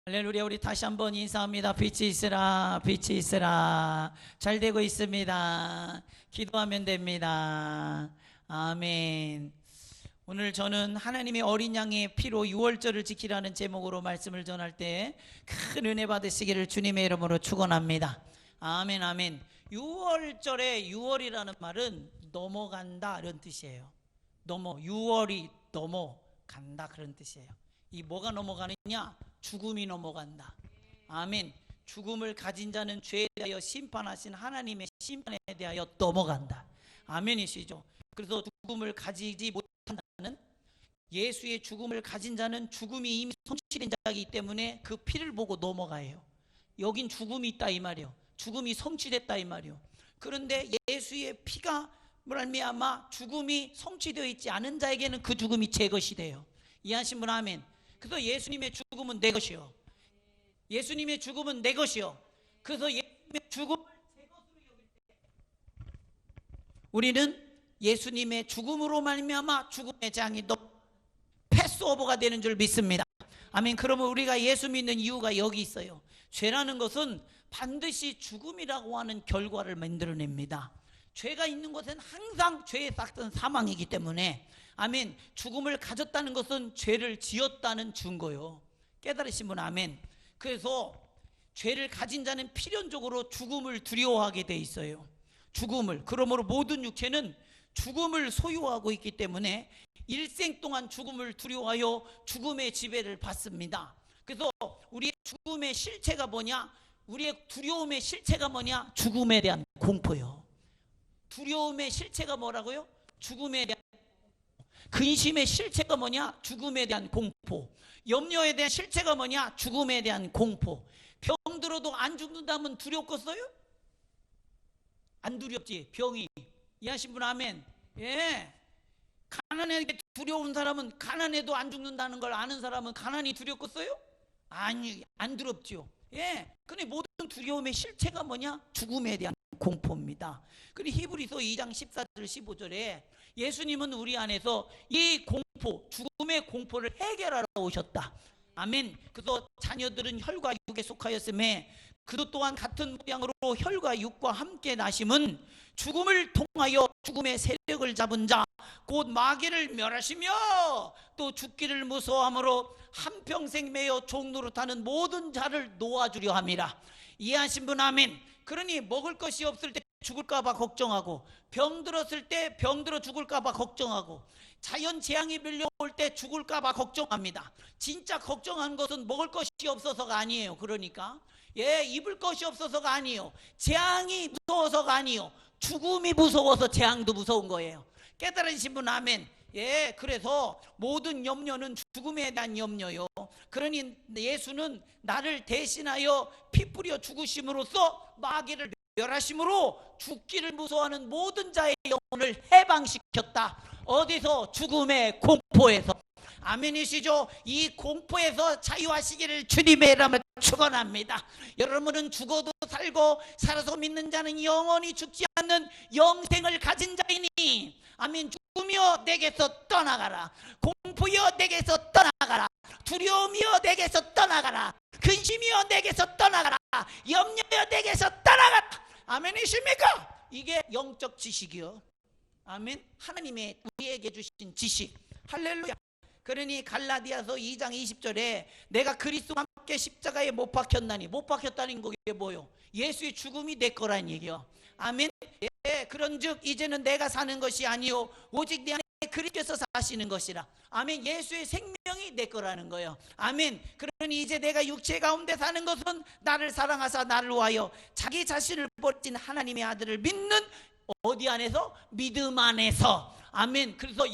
할렐루야. 우리 다시 한번 인사합니다. 빛이 있으라, 빛이 있으라. 잘 되고 있습니다. 기도하면 됩니다. 아멘. 오늘 저는 하나님의 어린 양의 피로 유월절을 지키라는 제목으로 말씀을 전할 때 큰 은혜 받으시기를 주님의 이름으로 축원합니다. 아멘, 아멘. 유월절에 유월이라는 말은 넘어간다 이런 뜻이에요. 유월이 넘어간다 그런 뜻이에요. 이 뭐가 넘어가느냐? 죽음이 넘어간다. 아멘. 죽음을 가진 자는 죄에 대하여 심판하신 하나님의 심판에 대하여 넘어간다. 아멘이시죠. 그래서 죽음을 가지지 못한다는, 예수의 죽음을 가진 자는 죽음이 이미 성취된 자이기 때문에 그 피를 보고 넘어가요. 여긴 죽음이 있다 이 말이요. 죽음이 성취됐다 이 말이요. 그런데 예수의 피가 말미암아 죽음이 성취되어 있지 않은 자에게는 그 죽음이 제 것이 돼요. 이해하신 분 아멘. 그래서 예수님의 죽음은 내 것이요. 예수님의 죽음은 내 것이요. 그래서 예수님의 죽음을 제 것으로 여길 때 우리는 예수님의 죽음으로 말미암아 죽음의 장이 패스오버가 되는 줄 믿습니다. 아멘. 그러면 우리가 예수 믿는 이유가 여기 있어요. 죄라는 것은 반드시 죽음이라고 하는 결과를 만들어냅니다. 죄가 있는 곳은 항상 죄의 싹은 사망이기 때문에, 아멘. 죽음을 가졌다는 것은 죄를 지었다는 증거요. 깨달으신 분 아멘. 그래서 죄를 가진 자는 필연적으로 죽음을 두려워하게 돼 있어요. 죽음을. 그러므로 모든 육체는 죽음을 소유하고 있기 때문에 일생 동안 죽음을 두려워하여 죽음의 지배를 받습니다. 그래서 우리의 죽음의 실체가 뭐냐? 우리의 두려움의 실체가 뭐냐? 죽음에 대한 공포요. 두려움의 실체가 뭐라고요? 죽음에 대한, 근심의 실체가 뭐냐? 죽음에 대한 공포. 염려에 대한 실체가 뭐냐? 죽음에 대한 공포. 병 들어도 안 죽는다면 두렵겠어요? 안 두렵지. 병이. 이해하신 분 아멘. 예. 가난에 두려운 사람은, 가난해도 안 죽는다는 걸 아는 사람은 가난이 두렵겠어요? 아니, 안 두렵죠. 예. 근데 모든 두려움의 실체가 뭐냐? 죽음에 대한 공포입니다. 그리고 히브리서 2장 14절 15절에 예수님은 우리 안에서 이 공포, 죽음의 공포를 해결하러 오셨다. 아멘. 그래서 자녀들은 혈과 육에 속하였음에 그도 또한 같은 모양으로 혈과 육과 함께 나심은 죽음을 통하여 죽음의 세력을 잡은 자 곧 마귀를 멸하시며 또 죽기를 무서워함으로 한평생 매여 종노릇하는 모든 자를 놓아주려 함이라. 이해하신 분 아멘. 그러니 먹을 것이 없을 때 죽을까 봐 걱정하고, 병 들었을 때 병 들어 죽을까 봐 걱정하고, 자연 재앙이 밀려올 때 죽을까 봐 걱정합니다. 진짜 걱정한 것은 먹을 것이 없어서가 아니에요. 그러니까 입을 것이 없어서가 아니에요. 재앙이 무서워서가 아니에요. 죽음이 무서워서 재앙도 무서운 거예요. 깨달으신 분 아멘. 그래서 모든 염려는 죽음에 대한 염려요. 그러니 예수는 나를 대신하여 피 뿌려 죽으심으로써 마귀를 멸하심으로 죽기를 무서워하는 모든 자의 영혼을 해방시켰다. 어디서? 죽음의 공포에서. 아멘이시죠? 이 공포에서 자유하시기를 주님의 이름으로 축원합니다. 여러분은 죽어도 살고 살아서 믿는 자는 영원히 죽지 않는 영생을 가진 자이니, 아멘. 죽음이여 내게서 떠나가라. 공포여 내게서 떠나가라. 두려움이여 내게서 떠나가라. 근심이여 내게서 떠나가라. 염려여 내게서 떠나가라. 아멘이십니까? 이게 영적 지식이요. 아멘. 하나님의 우리에게 주신 지식. 할렐루야. 그러니 갈라디아서 2장 20절에 내가 그리스도와 함께 십자가에 못 박혔나니, 못 박혔다는 게 뭐요? 예수의 죽음이 내 거란 얘기요. 아멘. 그런즉 이제는 내가 사는 것이 아니요 오직 내 안에 그리스도께서 사시는 것이라. 아멘. 예수의 생명이 내 거라는 거예요. 아멘. 그러니 이제 내가 육체 가운데 사는 것은 나를 사랑하사 나를 위하여 자기 자신을 버린 하나님의 아들을 믿는, 어디 안에서? 믿음 안에서. 아멘. 그래서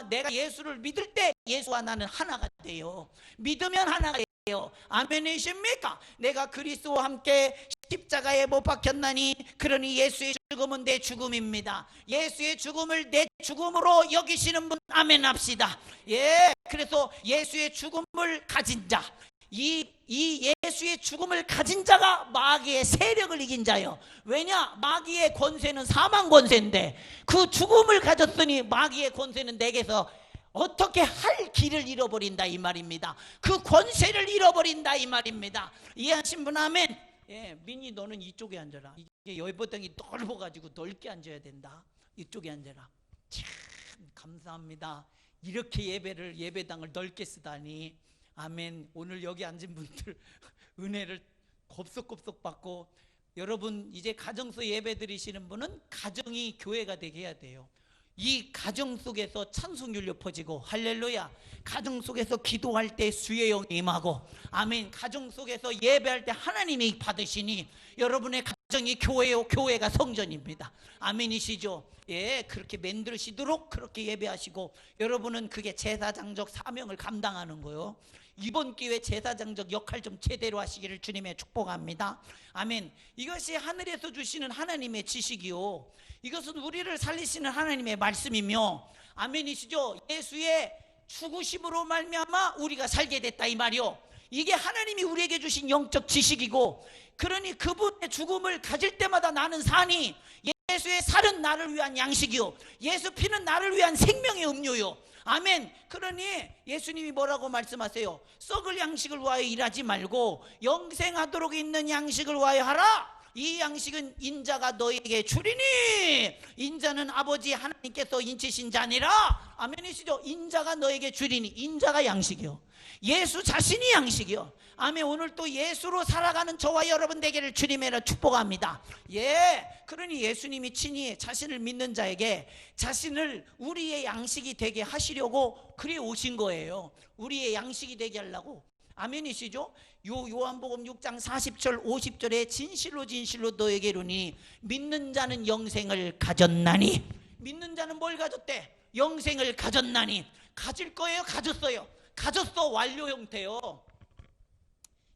내가 예수를 믿을 때 예수와 나는 하나가 돼요. 믿으면 하나가 돼요. 아멘이십니까? 내가 그리스도와 함께 십자가에 못 박혔나니 그러니 예수의 죽음은 내 죽음입니다. 예수의 죽음을 내 죽음으로 여기시는 분 아멘 합시다. 그래서 예수의 죽음을 가진 자, 이 예수의 죽음을 가진 자가 마귀의 세력을 이긴 자요. 왜냐? 마귀의 권세는 사망 권세인데 그 죽음을 가졌으니 마귀의 권세는 내게서 어떻게 할 길을 잃어버린다 이 말입니다. 그 권세를 잃어버린다 이 말입니다. 이해하신 분 아멘. 예, 민희 너는 이쪽에 앉아라. 이게 여의보당이 넓어가지고 넓게 앉아야 된다. 이쪽에 앉아라. 참 감사합니다. 이렇게 예배당을 넓게 쓰다니. 아멘. 오늘 여기 앉은 분들 은혜를 곱석곱석 받고, 여러분 이제 가정서 예배 드리시는 분은 가정이 교회가 되게 해야 돼요. 이 가정 속에서 찬송율로 퍼지고, 할렐루야. 가정 속에서 기도할 때 주의 영이 임하고, 아멘. 가정 속에서 예배할 때 하나님이 받으시니 여러분의 가정이 교회요, 교회가 성전입니다. 아멘이시죠? 예, 그렇게 만드시도록 그렇게 예배하시고, 여러분은 그게 제사장적 사명을 감당하는 거요. 이번 기회에 제사장적 역할 좀 제대로 하시기를 주님의 축복합니다. 아멘. 이것이 하늘에서 주시는 하나님의 지식이요, 이것은 우리를 살리시는 하나님의 말씀이며, 아멘이시죠? 예수의 죽으심으로 말미암아 우리가 살게 됐다 이 말이요. 이게 하나님이 우리에게 주신 영적 지식이고, 그러니 그분의 죽음을 가질 때마다 나는 사니, 예수의 살은 나를 위한 양식이요, 예수 피는 나를 위한 생명의 음료요. 아멘. 그러니 예수님이 뭐라고 말씀하세요? 썩을 양식을 위하여 일하지 말고 영생하도록 있는 양식을 위하여 하라. 이 양식은 인자가 너에게 주리니, 인자는 아버지 하나님께서 인치신 자니라. 아멘이시죠? 인자가 너에게 주리니, 인자가 양식이요, 예수 자신이 양식이요. 아멘. 오늘 또 예수로 살아가는 저와 여러분 되기를 주님의 축복합니다. 예, 그러니 예수님이 친히 자신을 믿는 자에게 자신을 우리의 양식이 되게 하시려고 그리 오신 거예요. 우리의 양식이 되게 하려고. 아멘이시죠? 요한복음 6장 40절 50절에 진실로 진실로 너에게 이르니 믿는 자는 영생을 가졌나니. 믿는 자는 뭘 가졌대? 영생을 가졌나니. 가질 거예요? 가졌어요? 가졌어. 완료 형태요.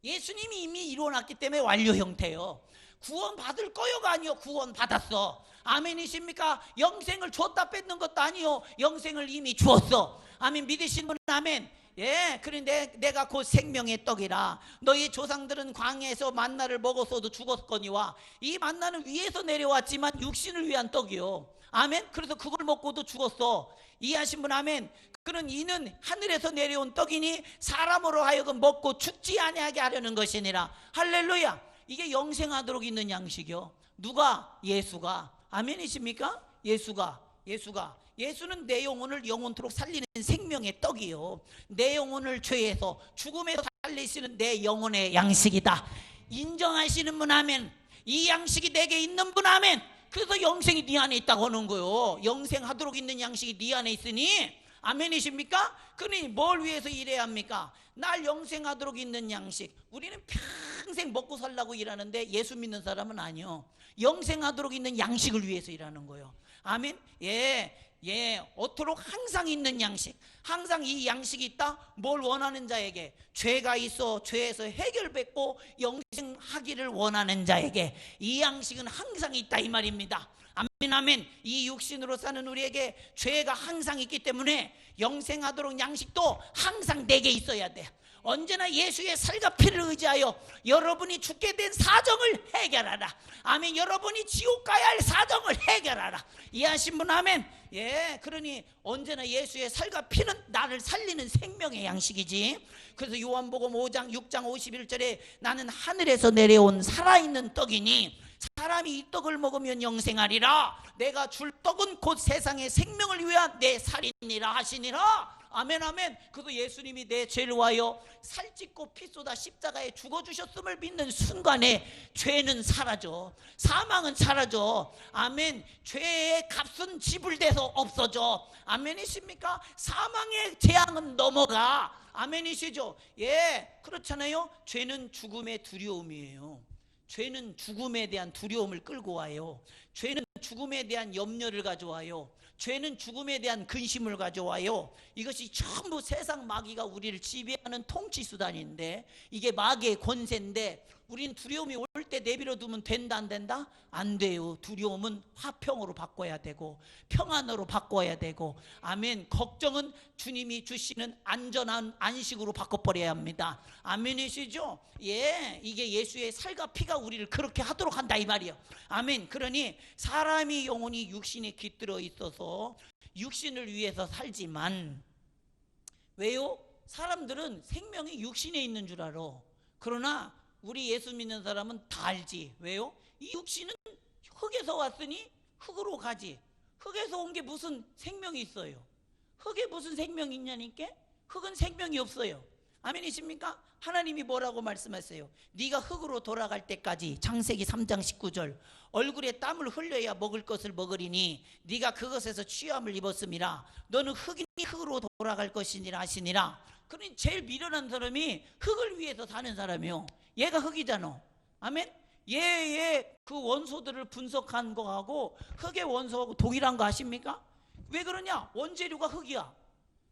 예수님이 이미 이루어놨기 때문에 완료 형태요. 구원 받을 거요가 아니요, 구원 받았어. 아멘이십니까? 영생을 줬다 뺏는 것도 아니요, 영생을 이미 주었어. 아멘. 믿으시는 분은 아멘. 예, 그런데 내가 곧 생명의 떡이라. 너희 조상들은 광야에서 만나를 먹었어도 죽었거니와 이 만나는 위에서 내려왔지만 육신을 위한 떡이요. 아멘. 그래서 그걸 먹고도 죽었어. 이해하신 분 아멘. 그는 이는 하늘에서 내려온 떡이니 사람으로 하여금 먹고 죽지 아니하게 하려는 것이니라. 할렐루야. 이게 영생하도록 있는 양식이요. 누가? 예수가. 아멘이십니까? 예수는 내 영혼을 영원토록 살리는 생명의 떡이요, 내 영혼을 죄에서 죽음에서 살리시는 내 영혼의 양식이다. 인정하시는 분 아멘. 이 양식이 내게 있는 분 아멘. 그래서 영생이 네 안에 있다고 하는 거요. 영생하도록 있는 양식이 네 안에 있으니 아멘이십니까? 그러니 뭘 위해서 일해야 합니까? 날 영생하도록 있는 양식. 우리는 평생 먹고 살라고 일하는데 예수 믿는 사람은 아니요, 영생하도록 있는 양식을 위해서 일하는 거예요. 아멘. 예, 어토록 항상 있는 양식. 항상 이 양식이 있다. 뭘 원하는 자에게? 죄가 있어 죄에서 해결받고 영생하기를 원하는 자에게 이 양식은 항상 있다 이 말입니다. 아멘 아멘. 이 육신으로 사는 우리에게 죄가 항상 있기 때문에 영생하도록 양식도 항상 내게 있어야 돼. 언제나 예수의 살과 피를 의지하여 여러분이 죽게 된 사정을 해결하라. 아멘. 여러분이 지옥 가야 할 사정을 해결하라. 이해하신 분 아멘. 예, 그러니 언제나 예수의 살과 피는 나를 살리는 생명의 양식이지. 그래서 요한복음 5장 6장 51절에 나는 하늘에서 내려온 살아있는 떡이니 사람이 이 떡을 먹으면 영생하리라. 내가 줄 떡은 곧 세상의 생명을 위한 내 살이니라 하시니라. 아멘 아멘. 그래서 예수님이 내 죄를 위하여 살찢고 피 쏟아 십자가에 죽어주셨음을 믿는 순간에 죄는 사라져, 사망은 사라져. 아멘. 죄의 값은 지불돼서 없어져. 아멘이십니까? 사망의 재앙은 넘어가. 아멘이시죠? 예, 그렇잖아요. 죄는 죽음의 두려움이에요. 죄는 죽음에 대한 두려움을 끌고 와요. 죄는 죽음에 대한 염려를 가져와요. 죄는 죽음에 대한 근심을 가져와요. 이것이 전부 세상 마귀가 우리를 지배하는 통치 수단인데, 이게 마귀의 권세인데, 우린 두려움이 올 때 내버려 두면 된다 안 된다? 안 돼요. 두려움은 화평으로 바꿔야 되고 평안으로 바꿔야 되고, 아멘. 걱정은 주님이 주시는 안전한 안식으로 바꿔버려야 합니다. 아멘이시죠? 예, 이게 예수의 살과 피가 우리를 그렇게 하도록 한다 이 말이에요. 아멘. 그러니 사람이 영혼이 육신에 깃들어 있어서 육신을 위해서 살지만 왜요? 사람들은 생명이 육신에 있는 줄 알아. 그러나 우리 예수 믿는 사람은 다 알지. 왜요? 이 육신은 흙에서 왔으니 흙으로 가지. 흙에서 온 게 무슨 생명이 있어요? 흙에 무슨 생명이 있냐니까? 흙은 생명이 없어요. 아멘이십니까? 하나님이 뭐라고 말씀하세요? 네가 흙으로 돌아갈 때까지, 창세기 3장 19절, 얼굴에 땀을 흘려야 먹을 것을 먹으리니 네가 그것에서 취함을 입었음이라. 너는 흙이니 흙으로 돌아갈 것이니라 하시니라. 그러니 제일 미련한 사람이 흙을 위해서 사는 사람이요. 얘가 흙이잖아. 아멘? 얘의 그 원소들을 분석한 거하고 흙의 원소하고 동일한 거 아십니까? 왜 그러냐? 원재료가 흙이야.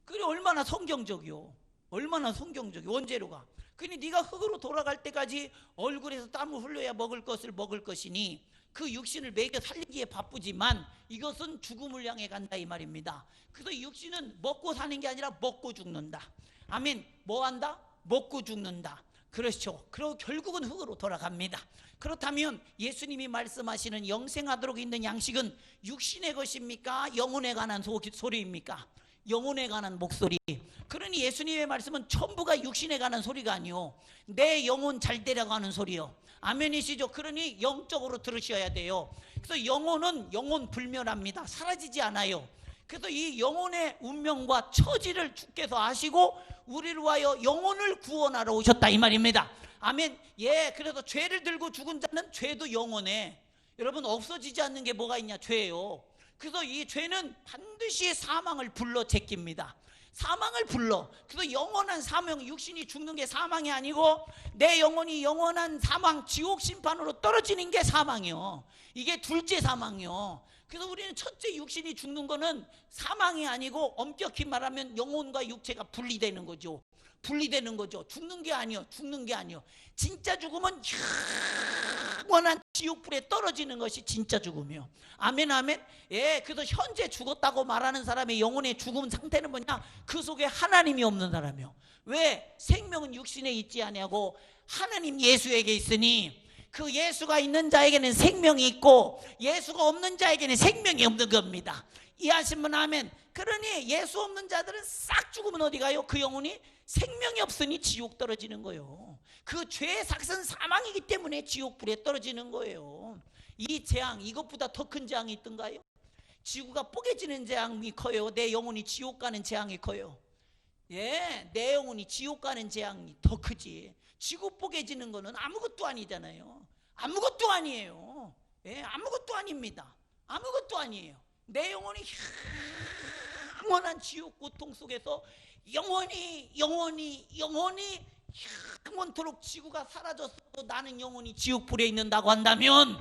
그게 얼마나 성경적이요. 얼마나 성경적이요. 원재료가. 그러니 네가 흙으로 돌아갈 때까지 얼굴에서 땀을 흘려야 먹을 것을 먹을 것이니 그 육신을 먹여 살리기에 바쁘지만 이것은 죽음을 향해 간다 이 말입니다. 그래서 육신은 먹고 사는 게 아니라 먹고 죽는다. 아멘. 뭐 한다? 먹고 죽는다. 그렇죠. 그리고 결국은 흙으로 돌아갑니다. 그렇다면 예수님이 말씀하시는 영생하도록 있는 양식은 육신의 것입니까? 영혼에 관한 소리입니까? 영혼에 관한 목소리. 그러니 예수님의 말씀은 전부가 육신에 관한 소리가 아니요, 내 영혼 잘 되려고 하는 소리요. 아멘이시죠? 그러니 영적으로 들으셔야 돼요. 그래서 영혼은 영혼 불멸합니다. 사라지지 않아요. 그래서 이 영혼의 운명과 처지를 주께서 아시고 우리를 위하여 영혼을 구원하러 오셨다 이 말입니다. 아멘. 예, 그래서 죄를 들고 죽은 자는 죄도 영원해. 여러분, 없어지지 않는 게 뭐가 있냐? 죄요. 그래서 이 죄는 반드시 사망을 불러 제낍니다. 사망을 불러. 그래서 영원한 사망, 육신이 죽는 게 사망이 아니고 내 영혼이 영원한 사망, 지옥 심판으로 떨어지는 게 사망이요. 이게 둘째 사망이요. 그래서 우리는 첫째 육신이 죽는 거는 사망이 아니고 엄격히 말하면 영혼과 육체가 분리되는 거죠. 분리되는 거죠. 죽는 게 아니요. 죽는 게 아니요. 진짜 죽음은 영원한 지옥불에 떨어지는 것이 진짜 죽음이요. 아멘, 아멘. 예, 그래서 현재 죽었다고 말하는 사람의 영혼의 죽음 상태는 뭐냐? 그 속에 하나님이 없는 사람이요. 왜? 생명은 육신에 있지 아니하고 하나님 예수에게 있으니 그 예수가 있는 자에게는 생명이 있고 예수가 없는 자에게는 생명이 없는 겁니다. 이해하시면 아멘. 그러니 예수 없는 자들은 싹 죽으면 어디 가요? 그 영혼이 생명이 없으니 지옥 떨어지는 거예요. 그 죄의 삭은 사망이기 때문에 지옥불에 떨어지는 거예요. 이 재앙, 이것보다 더 큰 재앙이 있던가요? 지구가 뽀개지는 재앙이 커요? 내 영혼이 지옥 가는 재앙이 커요? 예, 내 영혼이 지옥 가는 재앙이 더 크지. 지구 뽀개지는 거는 아무것도 아니잖아요. 아무것도 아니에요. 예, 아무것도 아닙니다. 아무것도 아니에요. 내 영혼이 영원한 지옥 고통 속에서 영원히 영원토록 지구가 사라졌어도 나는 영원히 지옥불에 있는다고 한다면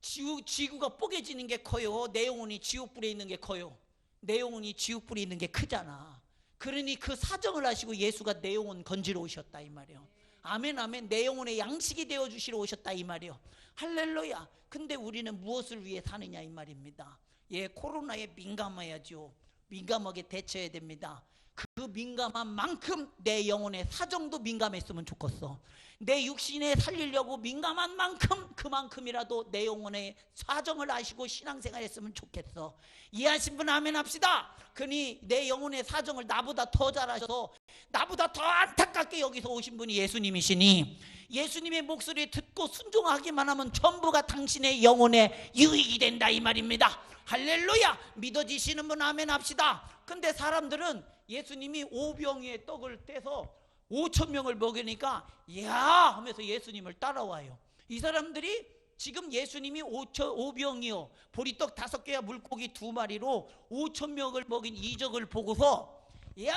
지구가 뽀개지는 게 커요? 내 영혼이 지옥불에 있는 게 커요? 내 영혼이 지옥불에 있는 게 크잖아. 그러니 그 사정을 하시고 예수가 내 영혼 건지러 오셨다 이 말이에요. 아멘, 아멘. 내 영혼의 양식이 되어 주시러 오셨다 이 말이에요. 할렐루야. 근데 우리는 무엇을 위해 사느냐 이 말입니다. 예, 코로나에 민감해야죠. 민감하게 대처해야 됩니다. 그 민감한 만큼 내 영혼의 사정도 민감했으면 좋겠어. 내 육신에 살리려고 민감한 만큼 그만큼이라도 내 영혼의 사정을 아시고 신앙생활 했으면 좋겠어. 이해하신 분 아멘 합시다. 그러니 내 영혼의 사정을 나보다 더 잘 아셔서 나보다 더 안타깝게 여기서 오신 분이 예수님이시니 예수님의 목소리 듣고 순종하기만 하면 전부가 당신의 영혼에 유익이 된다 이 말입니다. 할렐루야. 믿어지시는 분 아멘 합시다. 근데 사람들은 예수님이 오병이의 떡을 떼서 5,000명을 먹이니까 야 하면서 예수님을 따라와요. 이 사람들이 지금 예수님이 오병이요 보리떡 5개와 물고기 2마리로 5,000명을 먹인 이적을 보고서 야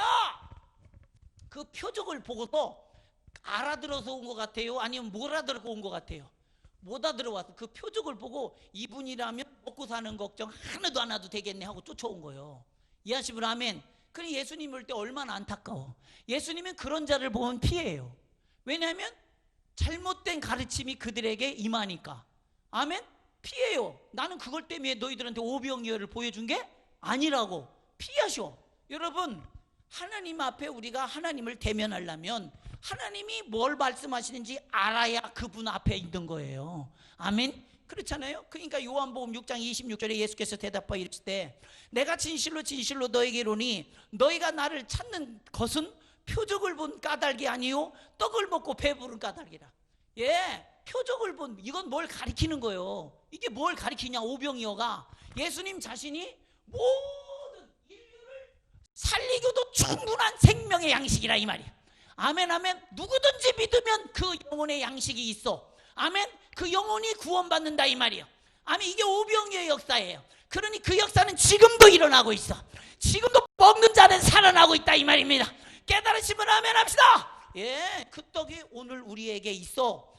그 표적을 보고서 알아들어서 온 것 같아요? 아니면 못 알아들어서 온 것 같아요? 못 알아들어와서 그 표적을 보고 이분이라면 먹고 사는 걱정 하나도 안 해도 되겠네 하고 쫓아온 거예요. 이해하시면 아멘. 그러니 예수님 올 때 얼마나 안타까워. 예수님은 그런 자를 보면 피해요. 왜냐하면 잘못된 가르침이 그들에게 임하니까. 아멘. 피해요. 나는 그걸 때문에 너희들한테 오병이어를 보여준 게 아니라고. 피하셔. 여러분, 하나님 앞에 우리가 하나님을 대면하려면 하나님이 뭘 말씀하시는지 알아야 그분 앞에 있는 거예요. 아멘. 그렇잖아요. 그러니까 요한복음 6장 26절에 예수께서 대답하여 이르실 때 내가 진실로 진실로 너에게 이르노니 너희가 나를 찾는 것은 표적을 본 까닭이 아니요 떡을 먹고 배부른 까닭이라. 예, 표적을 본, 이건 뭘 가리키는 거예요. 이게 뭘 가리키냐, 오병이어가 예수님 자신이 모든 인류를 살리기도 충분한 생명의 양식이라 이 말이야. 아멘 아멘. 누구든지 믿으면 그 영혼의 양식이 있어. 아멘. 그 영혼이 구원받는다 이 말이에요. 아멘. 이게 오병이어의 역사예요. 그러니 그 역사는 지금도 일어나고 있어. 지금도 먹는 자는 살아나고 있다 이 말입니다. 깨달으시면 아멘 합시다. 예, 그 떡이 오늘 우리에게 있어.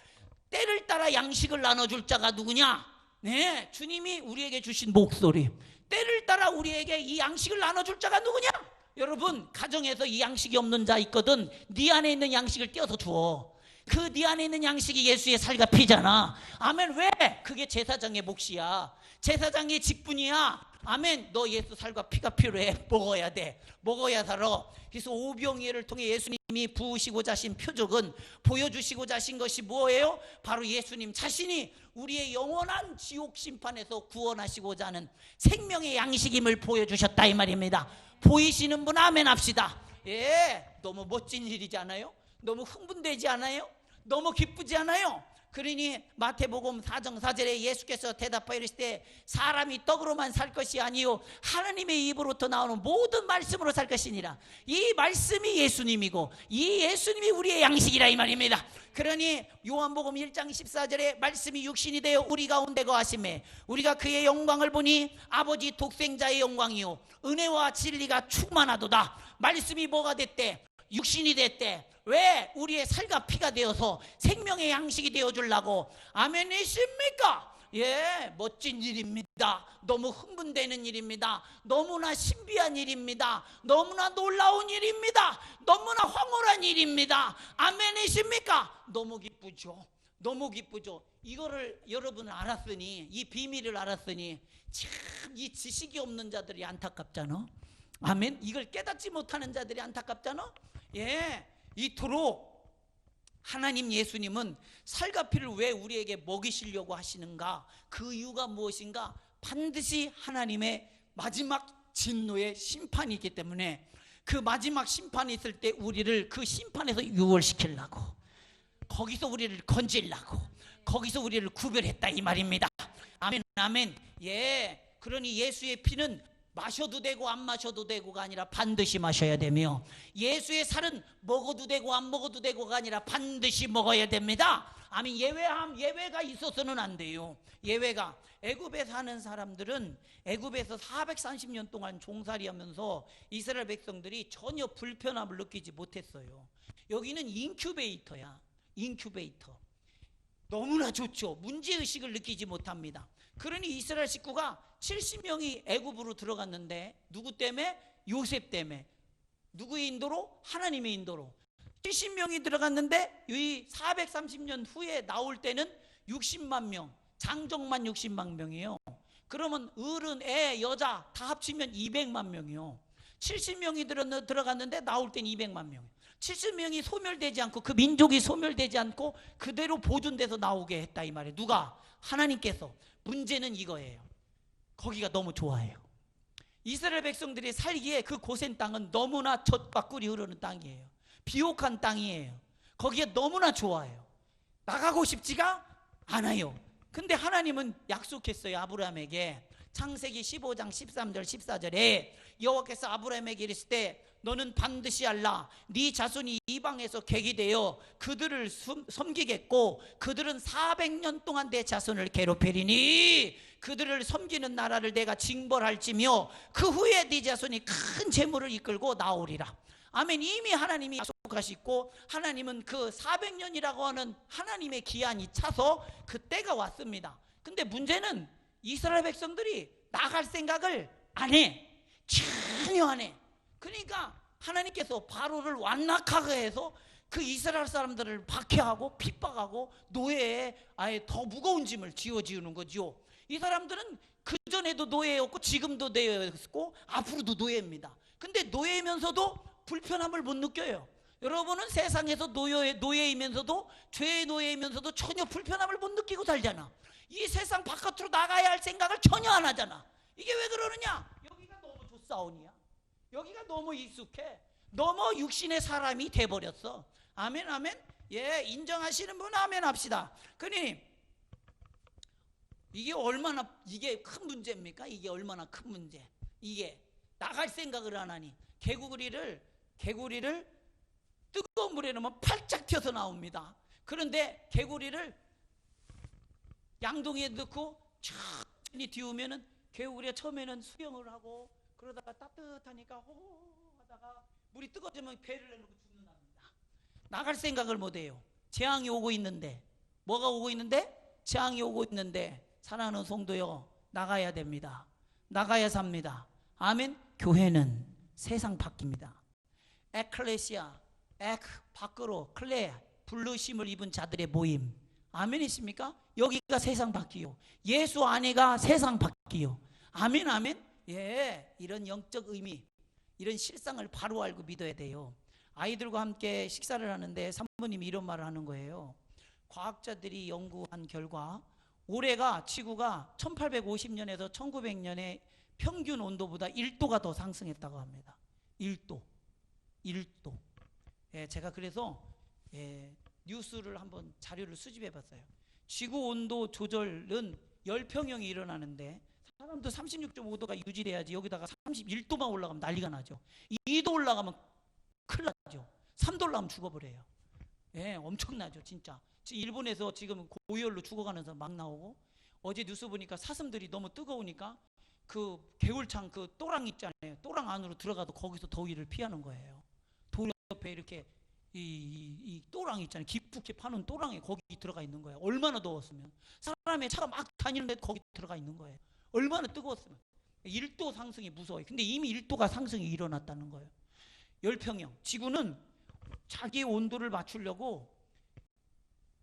때를 따라 양식을 나눠줄 자가 누구냐? 네, 주님이 우리에게 주신 목소리. 때를 따라 우리에게 이 양식을 나눠줄 자가 누구냐? 여러분, 가정에서 이 양식이 없는 자 있거든. 네 안에 있는 양식을 떼어서 주어. 그 네 안에 있는 양식이 예수의 살과 피잖아. 아멘. 왜? 그게 제사장의 몫이야. 제사장의 직분이야. 아멘. 너 예수 살과 피가 필요해. 먹어야 돼. 먹어야 살아. 그래서 오병이어를 통해 예수님이 부으시고자 하신 표적은, 보여주시고자 하신 것이 뭐예요? 바로 예수님 자신이 우리의 영원한 지옥 심판에서 구원하시고자 하는 생명의 양식임을 보여주셨다 이 말입니다. 보이시는 분 아멘 합시다. 예, 너무 멋진 일이지 않아요? 너무 흥분되지 않아요? 너무 기쁘지 않아요? 그러니 마태복음 4장 4절에 예수께서 대답하여 이르실 때 사람이 떡으로만 살 것이 아니요 하나님의 입으로부터 나오는 모든 말씀으로 살 것이니라. 이 말씀이 예수님이고 이 예수님이 우리의 양식이라 이 말입니다. 그러니 요한복음 1장 14절에 말씀이 육신이 되어 우리 가운데 거하심에 우리가 그의 영광을 보니 아버지 독생자의 영광이요 은혜와 진리가 충만하도다. 말씀이 뭐가 됐대? 육신이 됐대. 왜? 우리의 살과 피가 되어서 생명의 양식이 되어주려고. 아멘이십니까? 예, 멋진 일입니다. 너무 흥분되는 일입니다. 너무나 신비한 일입니다. 너무나 놀라운 일입니다. 너무나 황홀한 일입니다. 아멘이십니까? 너무 기쁘죠. 너무 기쁘죠. 이거를 여러분은 알았으니, 이 비밀을 알았으니 참 이 지식이 없는 자들이 안타깝잖아. 아멘. 이걸 깨닫지 못하는 자들이 안타깝잖아. 예, 이토록 하나님 예수님은 살과 피를 왜 우리에게 먹이시려고 하시는가? 그 이유가 무엇인가? 반드시 하나님의 마지막 진노의 심판이 있기 때문에 그 마지막 심판이 있을 때 우리를 그 심판에서 유월시키려고, 거기서 우리를 건지려고, 거기서 우리를 구별했다 이 말입니다. 아멘 아멘. 예, 그러니 예수의 피는 마셔도 되고 안 마셔도 되고가 아니라 반드시 마셔야 되며, 예수의 살은 먹어도 되고 안 먹어도 되고가 아니라 반드시 먹어야 됩니다. 아멘. 예외가 있어서는 안 돼요. 예외가, 애굽에 사는 사람들은 애굽에서 430년 동안 종살이하면서 이스라엘 백성들이 전혀 불편함을 느끼지 못했어요. 여기는 인큐베이터야. 인큐베이터. 너무나 좋죠. 문제의식을 느끼지 못합니다. 그러니 이스라엘 식구가 70명이 애굽으로 들어갔는데 누구 때문에? 요셉 때문에. 누구의 인도로? 하나님의 인도로. 70명이 들어갔는데 이 430년 후에 나올 때는 60만 명, 장정만 60만 명이에요. 그러면 어른, 애, 여자 다 합치면 200만 명이요. 70명이 들어갔는데 나올 때는 200만 명. 70명이 소멸되지 않고, 그 민족이 소멸되지 않고 그대로 보존돼서 나오게 했다 이 말이에요. 누가? 하나님께서. 문제는 이거예요. 거기가 너무 좋아요. 이스라엘 백성들이 살기에 그 고센 땅은 너무나 젖과 꿀이 흐르는 땅이에요. 비옥한 땅이에요. 거기에 너무나 좋아요. 나가고 싶지가 않아요. 근데 하나님은 약속했어요. 아브라함에게. 창세기 15장 13절 14절에 여호와께서 아브라함에게 이르실 때 너는 반드시 알라. 네 자손이 이방에서 객이 되어 그들을 섬기겠고 그들은 400년 동안 내 자손을 괴롭히리니 그들을 섬기는 나라를 내가 징벌할지며 그 후에 네 자손이 큰 재물을 이끌고 나오리라. 아멘. 이미 하나님이 약속하시고 하나님은 그 400년이라고 하는 하나님의 기한이 차서 그 때가 왔습니다. 근데 문제는 이스라엘 백성들이 나갈 생각을 안 해. 전혀 안 해. 그러니까 하나님께서 바로를 완악하게 해서 그 이스라엘 사람들을 박해하고 핍박하고 노예에 아예 더 무거운 짐을 지어지우는 거죠. 이 사람들은 그전에도 노예였고 지금도 노예였고 앞으로도 노예입니다. 근데 노예면서도 불편함을 못 느껴요. 여러분은 세상에서 노예이면서도 죄의 노예이면서도 전혀 불편함을 못 느끼고 살잖아. 이 세상 바깥으로 나가야 할 생각을 전혀 안 하잖아. 이게 왜 그러느냐? 여기가 너무 좋사오니야. 여기가 너무 익숙해. 너무 육신의 사람이 돼버렸어. 아멘 아멘. 예, 인정하시는 분 아멘 합시다. 그러니 이게 큰 문제입니까? 이게 얼마나 큰 문제. 이게 나갈 생각을 안 하니 개구리를 뜨거운 물에 넣으면 팔짝 튀어서 나옵니다. 그런데 개구리를 양동이에 넣고 천천히 뒤우면은 개구리가 처음에는 수영을 하고 그러다가 따뜻하니까 호호 하다가 물이 뜨거워지면 배를 내놓고 죽는답니다. 나갈 생각을 못해요. 재앙이 오고 있는데, 뭐가 오고 있는데? 재앙이 오고 있는데, 사랑하는 성도요, 나가야 됩니다. 나가야 삽니다. 아멘. 교회는 세상 바뀝니다. 에클레시아, 밖으로 클레, 부르심을 입은 자들의 모임. 아멘이십니까? 여기가 세상 바뀌요. 예수 안에가 세상 바뀌요. 아멘 아멘. 예, 이런 영적 의미, 이런 실상을 바로 알고 믿어야 돼요. 아이들과 함께 식사를 하는데 사모님이 이런 말을 하는 거예요. 과학자들이 연구한 결과 올해가 지구가 1850년에서 1900년에 평균 온도보다 1도가 더 상승했다고 합니다. 1도. 예, 제가 그래서 뉴스를 한번 자료를 수집해 봤어요. 지구 온도 조절은 열평형이 일어나는데 사람도 36.5도가 유지돼야지 여기다가 31도만 올라가면 난리가 나죠. 2도 올라가면 큰일 나죠. 3도 올라가면 죽어버려요. 예, 엄청나죠 진짜. 일본에서 지금 고열로 죽어가는 사람 막 나오고, 어제 뉴스 보니까 사슴들이 너무 뜨거우니까 그 개울창 그 또랑 있잖아요. 또랑 안으로 들어가도 거기서 더위를 피하는 거예요. 돌 옆에 이렇게 이 또랑 있잖아요. 깊숙이 파는 또랑에 거기 들어가 있는 거예요. 얼마나 더웠으면. 사람의 차가 막 다니는데 거기 들어가 있는 거예요. 얼마나 뜨거웠으면. 1도 상승이 무서워요. 근데 이미 1도가 상승이 일어났다는 거예요. 열평형. 지구는 자기의 온도를 맞추려고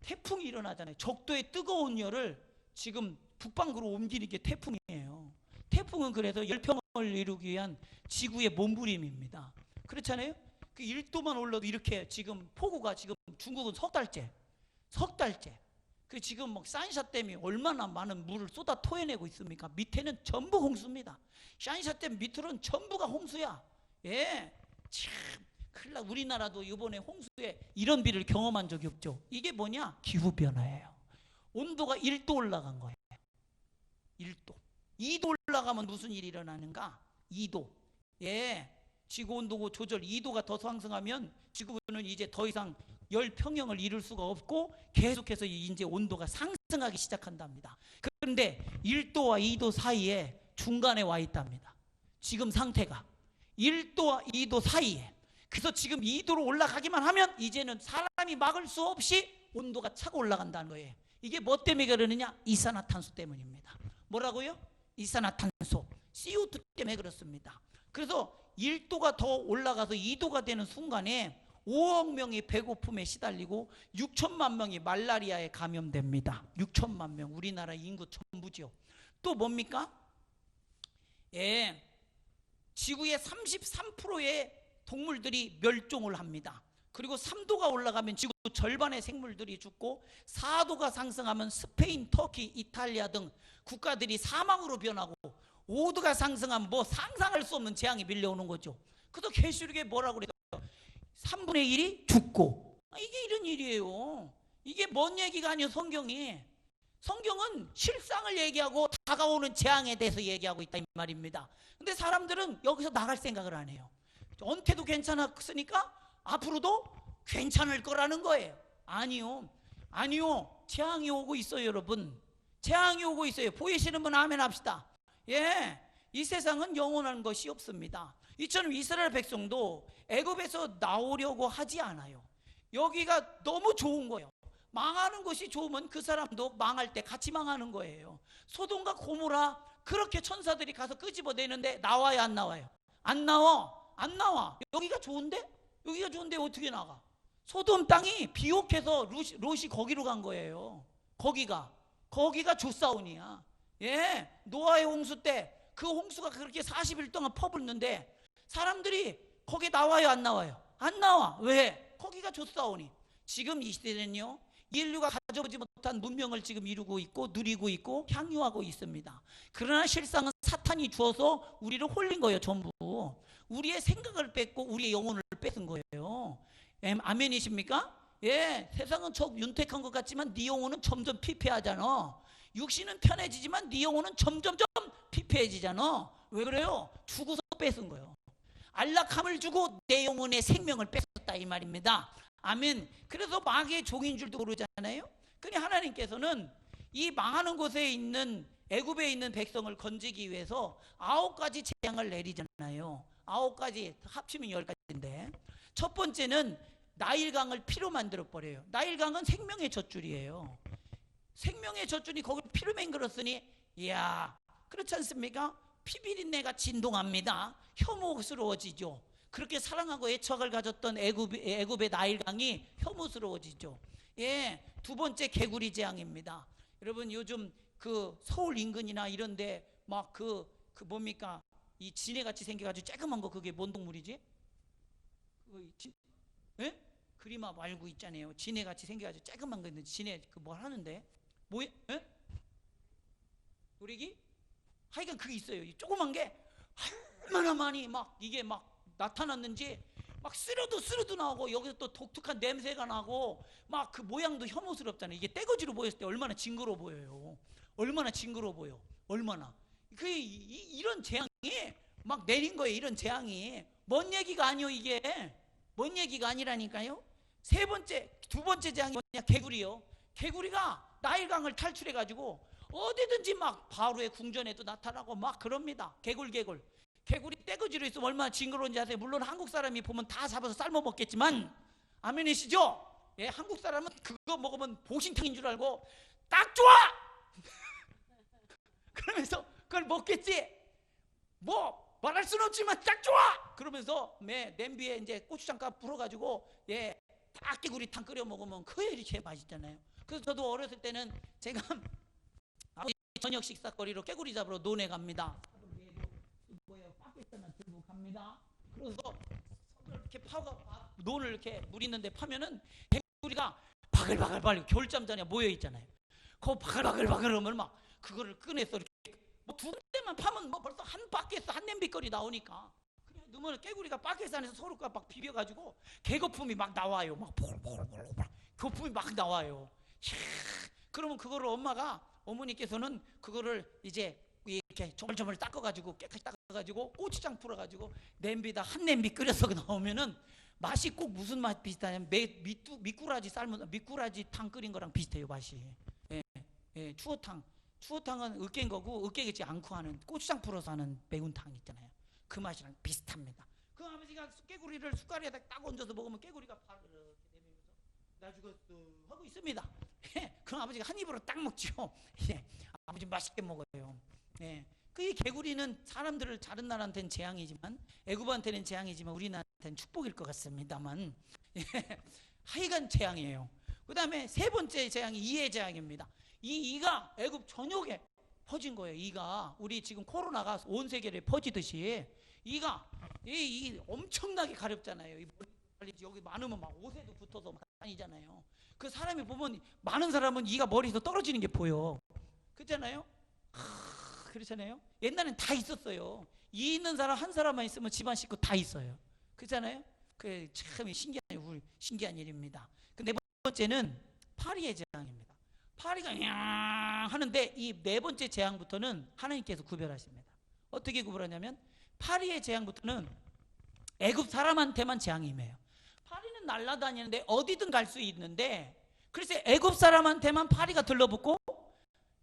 태풍이 일어나잖아요. 적도의 뜨거운 열을 지금 북방구로 옮기는 게 태풍이에요. 태풍은 그래서 열평을 이루기 위한 지구의 몸부림입니다. 그렇잖아요. 그 1도만 올라도 이렇게 지금 폭우가 지금 중국은 석 달째. 그 지금 막 산샤댐이 얼마나 많은 물을 쏟아 토해내고 있습니까? 밑에는 전부 홍수입니다. 산샤댐 밑으로는 전부가 홍수야. 예, 참 큰일 나. 우리나라도 이번에 홍수에 이런 비를 경험한 적이 없죠. 이게 뭐냐? 기후변화예요. 온도가 1도 올라간 거예요. 1도. 2도 올라가면 무슨 일이 일어나는가? 2도. 예, 지구온도 조절 2도가 더 상승하면 지구는 이제 더 이상 열평형을 이룰 수가 없고 계속해서 이제 온도가 상승하기 시작한답니다. 그런데 1도와 2도 사이에 중간에 와 있답니다. 지금 상태가 1도와 2도 사이에. 그래서 지금 2도로 올라가기만 하면 이제는 사람이 막을 수 없이 온도가 차고 올라간다는 거예요. 이게 뭐 때문에 그러느냐? 이산화탄소 때문입니다. 뭐라고요? 이산화탄소, CO2 때문에 그렇습니다. 그래서 1도가 더 올라가서 2도가 되는 순간에 5억 명이 배고픔에 시달리고 6천만 명이 말라리아에 감염됩니다. 6천만 명, 우리나라 인구 전부죠. 또 뭡니까? 예, 지구의 33%의 동물들이 멸종을 합니다. 그리고 3도가 올라가면 지구 절반의 생물들이 죽고 4도가 상승하면 스페인, 터키, 이탈리아 등 국가들이 사망으로 변하고 5도가 상승하면 뭐 상상할 수 없는 재앙이 밀려오는 거죠. 그래서 계시록에 뭐라고 그래요? 3분의 1이 죽고. 이게 이런 일이에요. 이게 뭔 얘기가 아니에요. 성경은 실상을 얘기하고 다가오는 재앙에 대해서 얘기하고 있다 이 말입니다. 근데 사람들은 여기서 나갈 생각을 안 해요. 언태도 괜찮았으니까 앞으로도 괜찮을 거라는 거예요. 아니요. 재앙이 오고 있어요, 여러분. 재앙이 오고 있어요. 보이시는 분 아멘 합시다. 예, 이 세상은 영원한 것이 없습니다. 이처럼 이스라엘 백성도 애굽에서 나오려고 하지 않아요. 여기가 너무 좋은 거예요. 망하는 것이 좋으면 그 사람도 망할 때 같이 망하는 거예요. 소돔과 고모라 그렇게 천사들이 가서 끄집어내는데 나와요, 안 나와요? 안 나와. 여기가 좋은데 어떻게 나가? 소돔 땅이 비옥해서 롯이 거기로 간 거예요. 거기가 조사온이야. 예, 노아의 홍수 때 그 홍수가 그렇게 40일 동안 퍼붓는데 사람들이 거기 나와요, 안 나와요? 안 나와. 왜? 거기가 좋사오니 지금 이 시대는요 인류가 가져보지 못한 문명을 지금 이루고 있고 누리고 있고 향유하고 있습니다. 그러나 실상은 사탄이 주어서 우리를 홀린 거예요. 전부 우리의 생각을 뺏고 우리의 영혼을 뺏은 거예요. 아멘이십니까? 예, 세상은 저 윤택한 것 같지만 네 영혼은 점점 피폐하잖아. 육신은 편해지지만 네 영혼은 점점점 피폐해지잖아. 왜 그래요? 주고서 뺏은 거예요. 안락함을 주고 내 영혼의 생명을 뺏었다 이 말입니다. 아멘. 그래서 마귀의 종인 줄도 모르잖아요. 그러니 하나님께서는 이 망하는 곳에 있는 애굽에 있는 백성을 건지기 위해서 9가지 재앙을 내리잖아요. 9가지 합치면 10가지인데 첫 번째는 나일강을 피로 만들어 버려요. 나일강은 생명의 젖줄이에요. 생명의 젖줄이 거기를 피로 맹글었으니 이야 그렇지 않습니까? 피비린내가 진동합니다. 혐오스러워지죠. 그렇게 사랑하고 애착을 가졌던 애굽의 나일강이 혐오스러워지죠. 예, 두 번째 개구리 재앙입니다. 여러분 요즘 그 서울 인근이나 이런데 막 뭡니까 이 지네같이 생겨가지고 쬐그만 거 그게 뭔 동물이지? 예? 그리마 말고 있잖아요. 지네같이 생겨가지고 쬐그만 거 있는데 지네 그 뭘 하는데? 뭐예? 예? 노래기? 하여간 그게 있어요. 이 조그만 게 얼마나 많이 막 이게 막 나타났는지 막 쓰러도 나오고 여기서 또 독특한 냄새가 나고 막 그 모양도 혐오스럽잖아요. 이게 떼거지로 보였을 때 얼마나 징그러워 보여요. 얼마나 징그러워 보여. 얼마나 이런 재앙이 막 내린 거예요. 이런 재앙이 뭔 얘기가 아니요. 이게 뭔 얘기가 아니라니까요. 두 번째 재앙이 뭐냐? 개구리요. 개구리가 나일강을 탈출해 가지고 어디든지 막 바로의 궁전에도 나타나고 막 그럽니다. 개구리 떼거지로 있으면 얼마나 징그러운지 아세요? 물론 한국 사람이 보면 다 잡아서 삶아 먹겠지만 아멘이시죠? 예, 한국 사람은 그거 먹으면 보신탕인 줄 알고 딱 좋아! 그러면서 그걸 먹겠지. 뭐 말할 수는 없지만 딱 좋아! 그러면서 냄비에 이제 고추장가루 불어가지고 딱 개구리탕 끓여 먹으면 그게 이렇게 맛있잖아요. 그래서 저도 어렸을 때는 제가 저녁 식사거리로 개구리 잡으러 논에 갑니다. 빠켓하나 들고 갑니다. 그래서 이렇게 파가 논을 이렇게 물 있는데 파면은 개구리가 바글바글 겨울잠 전에 모여 있잖아요. 그거 바글바글 하면 막 그거를 꺼내서 이렇게 뭐 두 군데만 파면 뭐 벌써 한 바켓 한 냄비거리 나오니까 그냥 넣으면 개구리가 바켓 안에서 서로가 막 비벼가지고 개거품이 막 나와요. 막 볼볼볼 거품이 막 나와요. 그러면 그거를 어머니께서는 그거를 이제 이렇게 조물조물 닦아가지고 깨끗이 닦아가지고 고추장 풀어가지고 냄비에다 한 냄비 끓여서 나오면은 맛이 꼭 무슨 맛 비슷하냐면 미꾸라지 탕 끓인 거랑 비슷해요 맛이. 추어탕은 으깬 거고 으깨지 않고 하는 고추장 풀어서 하는 매운탕 있잖아요. 그 맛이랑 비슷합니다. 그 아버지가 깨구리를 숟가락에다 딱 얹어서 먹으면 깨구리가 바로 이렇게 내밀면서 나 죽었어 하고 있습니다. 그럼 아버지가 한 입으로 딱 먹죠. 아버지 맛있게 먹어요. 그 개구리는 사람들을 다른 나라한테는 재앙이지만 애굽한테는 재앙이지만 우리나라한테는 축복일 것 같습니다만 하여간 재앙이에요. 그 다음에 세 번째 재앙이 이의 재앙입니다. 이가 애굽 전역에 퍼진 거예요. 이가 우리 지금 코로나가 온 세계에 퍼지듯이 이가 엄청나게 가렵잖아요. 여기 많으면 막 옷에도 붙어서 막 다니잖아요. 그 사람이 보면 많은 사람은 이가 머리에서 떨어지는 게 보여. 그렇잖아요. 그렇잖아요. 옛날엔 다 있었어요. 이 있는 사람 한 사람만 있으면 집안 식구 다 있어요. 그렇잖아요. 그 참 신기한 일입니다. 그 네 번째는 파리의 재앙입니다. 파리가 하는데 이 네 번째 재앙부터는 하나님께서 구별하십니다. 어떻게 구별하냐면 파리의 재앙부터는 애굽 사람한테만 재앙이 임해요. 파리는 날아다니는데 어디든 갈 수 있는데 그래서 애굽 사람한테만 파리가 들러붙고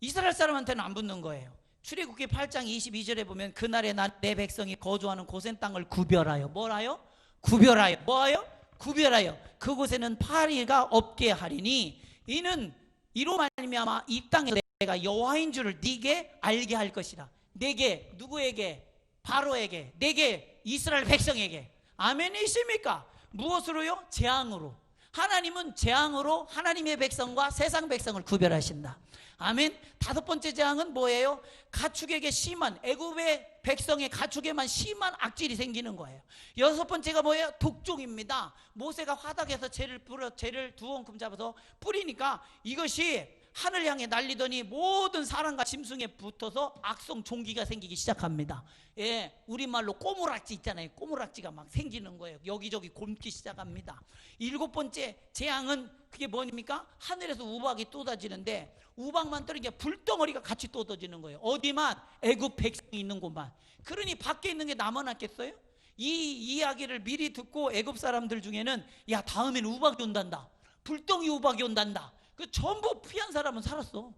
이스라엘 사람한테는 안 붙는 거예요. 출애굽기 8장 22절에 보면 그날에 내 백성이 거주하는 고센 땅을 구별하여 뭐라요? 구별하여 뭐하여? 구별하여 그곳에는 파리가 없게 하리니 이는 이로 말미암아 이 땅에 내가 여호와인 줄을 네게 알게 할 것이라. 네게 누구에게? 바로에게. 네게 이스라엘 백성에게. 아멘이십니까? 무엇으로요? 재앙으로. 하나님은 재앙으로 하나님의 백성과 세상 백성을 구별하신다. 아멘. 다섯 번째 재앙은 뭐예요? 가축에게 심한 애굽의 백성의 가축에만 심한 악질이 생기는 거예요. 여섯 번째가 뭐예요? 독종입니다. 모세가 화덕에서 재를 두 엉큼 잡아서 뿌리니까 이것이 하늘 향해 날리더니 모든 사람과 짐승에 붙어서 악성 종기가 생기기 시작합니다. 예, 우리말로 꼬물락지 있잖아요. 꼬물락지가 막 생기는 거예요. 여기저기 곪기 시작합니다. 일곱 번째 재앙은 그게 뭐입니까? 하늘에서 우박이 쏟아지는데 우박만 떨어지게 불덩어리가 같이 쏟아지는 거예요. 어디만? 애굽 백성이 있는 곳만. 그러니 밖에 있는 게 남아났겠어요? 이 이야기를 미리 듣고 애굽 사람들 중에는 야, 다음에는 우박이 온단다, 불덩이 우박이 온단다. 그 전부 피한 사람은 살았어.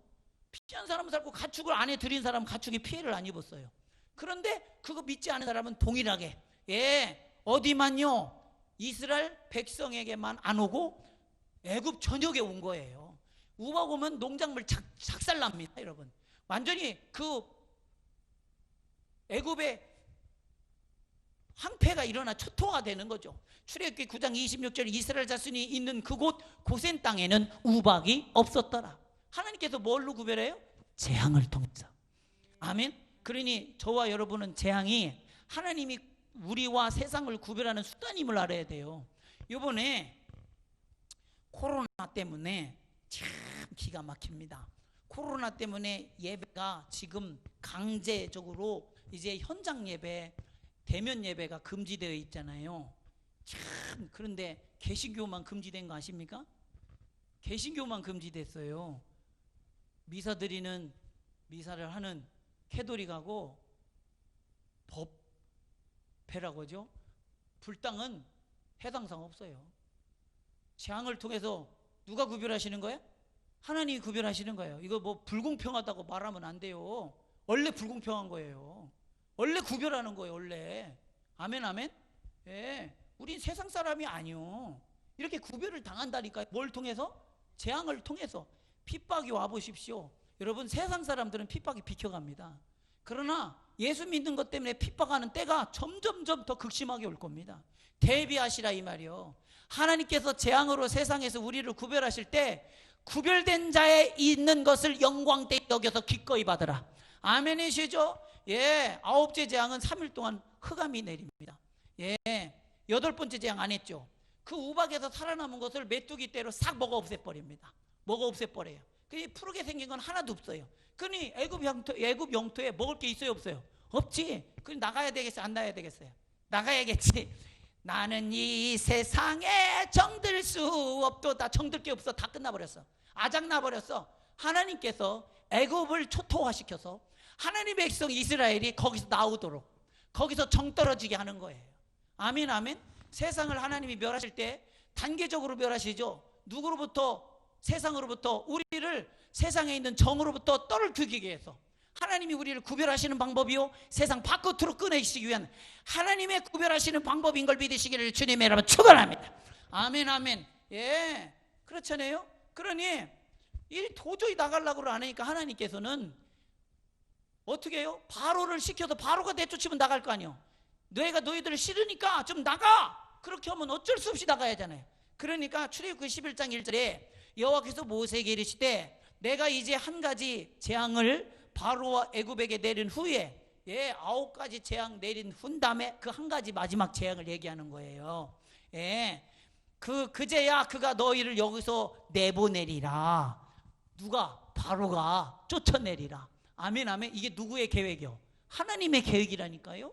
피한 사람은 살고 가축을 안에 들인 사람은 가축이 피해를 안 입었어요. 그런데 그거 믿지 않은 사람은 동일하게, 예, 어디만요? 이스라엘 백성에게만 안 오고 애굽 전역에 온 거예요. 우박 오면 농작물 작살납니다, 여러분. 완전히 그 애굽의 황폐가 일어나 초토화가 되는 거죠. 출애굽기 9장 26절 이스라엘 자손이 있는 그곳 고센 땅에는 우박이 없었더라. 하나님께서 뭘로 구별해요? 재앙을 통해서. 아멘. 그러니 저와 여러분은 재앙이 하나님이 우리와 세상을 구별하는 수단임을 알아야 돼요. 이번에 코로나 때문에 참 기가 막힙니다. 코로나 때문에 예배가 지금 강제적으로 이제 현장 예배, 대면 예배가 금지되어 있잖아요. 참, 그런데 개신교만 금지된 거 아십니까? 개신교만 금지됐어요. 미사 드리는, 미사를 하는 캐도릭하고 법회라고 하죠. 불당은 해당상 없어요. 재앙을 통해서 누가 구별하시는 거예요? 하나님이 구별하시는 거예요. 이거 뭐 불공평하다고 말하면 안 돼요. 원래 불공평한 거예요. 원래 구별하는 거예요, 원래. 아멘, 아멘. 예, 우린 세상 사람이 아니요. 이렇게 구별을 당한다니까요. 뭘 통해서? 재앙을 통해서. 핍박이 와보십시오. 여러분, 세상 사람들은 핍박이 비켜갑니다. 그러나 예수 믿는 것 때문에 핍박하는 때가 점점점 더 극심하게 올 겁니다. 대비하시라 이 말이요. 하나님께서 재앙으로 세상에서 우리를 구별하실 때 구별된 자에 있는 것을 영광되이 여겨서 기꺼이 받으라. 아멘이시죠? 예, 아홉째 재앙은 3일 동안 흑암이 내립니다. 예, 여덟 번째 재앙 안 했죠. 그 우박에서 살아남은 것을 메뚜기 떼로 싹 먹어 없애버립니다. 먹어 없애버려요. 그 푸르게 생긴 건 하나도 없어요. 그러니 애굽 영토에 먹을 게 있어요, 없어요? 없지. 그럼 나가야 되겠어요, 안 나가야 되겠어요? 나가야겠지. 나는 이 세상에 정들 수 없도다. 정들 게 없어. 다 끝나버렸어. 아작나버렸어. 하나님께서 애굽을 초토화시켜서 하나님의 백성 이스라엘이 거기서 나오도록, 거기서 정 떨어지게 하는 거예요. 아멘, 아멘. 세상을 하나님이 멸하실 때 단계적으로 멸하시죠. 누구로부터? 세상으로부터. 우리를 세상에 있는 정으로부터 떨어뜨리기 위해서 하나님이 우리를 구별하시는 방법이요, 세상 바깥으로 꺼내시기 위한 하나님의 구별하시는 방법인 걸 믿으시기를 주님의 이름으로 축원합니다. 아멘, 아멘. 예, 그렇잖아요. 그러니 일 도저히 나가려고 안 하니까 하나님께서는 어떻게 해요? 바로를 시켜서 바로가 내쫓으면 나갈 거 아니에요. 너희들을 싫으니까 좀 나가. 그렇게 하면 어쩔 수 없이 나가야 하잖아요. 그러니까 출애굽기 11장 1절에 여호와께서 모세에게 이르시되 내가 이제 한 가지 재앙을 바로와 애굽에게 내린 후에, 예, 9가지 재앙 내린 후 다음에 그 한 가지 마지막 재앙을 얘기하는 거예요. 예, 그제야 그가 너희를 여기서 내보내리라. 누가? 바로가 쫓아내리라. 아멘, 아멘. 이게 누구의 계획이요? 하나님의 계획이라니까요.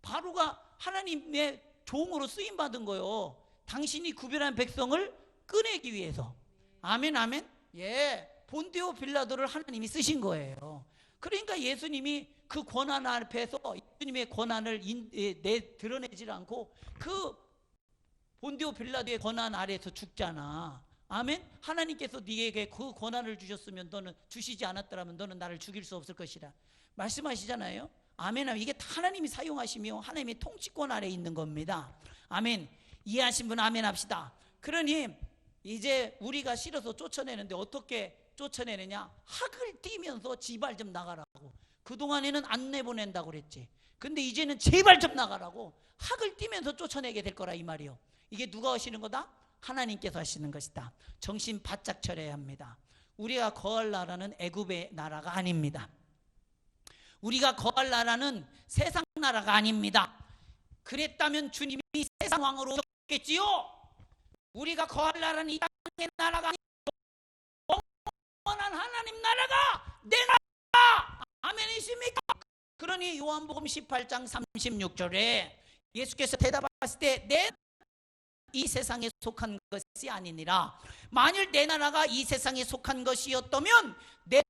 바로가 하나님의 종으로 쓰임받은 거요. 당신이 구별한 백성을 꺼내기 위해서. 아멘, 아멘. 예, 본디오 빌라도를 하나님이 쓰신 거예요. 그러니까 예수님이 그 권한 앞에서 예수님의 권한을 드러내질 않고 그 본디오 빌라도의 권한 아래에서 죽잖아. 아멘. 하나님께서 네게 그 권한을 주셨으면 너는, 주시지 않았더라면 너는 나를 죽일 수 없을 것이라 말씀하시잖아요. 아멘. 이게 다 하나님이 사용하시며 하나님의 통치권 아래에 있는 겁니다. 아멘. 이해하신 분 아멘 합시다. 그러니 이제 우리가 싫어서 쫓아내는데 어떻게 쫓아내느냐? 학을 띄면서 제발 좀 나가라고. 그동안에는 안 내보낸다고 그랬지. 근데 이제는 제발 좀 나가라고 학을 띄면서 쫓아내게 될 거라 이 말이요. 이게 누가 하시는 거다? 하나님께서 하시는 것이다. 정신 바짝 차려야 합니다. 우리가 거할 나라는 애굽의 나라가 아닙니다. 우리가 거할 나라는 세상 나라가 아닙니다. 그랬다면 주님이 세상 왕으로 오셨겠지요. 우리가 거할 나라는 이 땅의 나라가 아니고 영원한 하나님 나라가 내 나라. 아멘이십니까? 그러니 요한복음 18장 36절에 예수께서 대답하실 때 내 이 세상에 속한 것이 아니니라. 만일 내 나라가 이 세상에 속한 것이었다면 내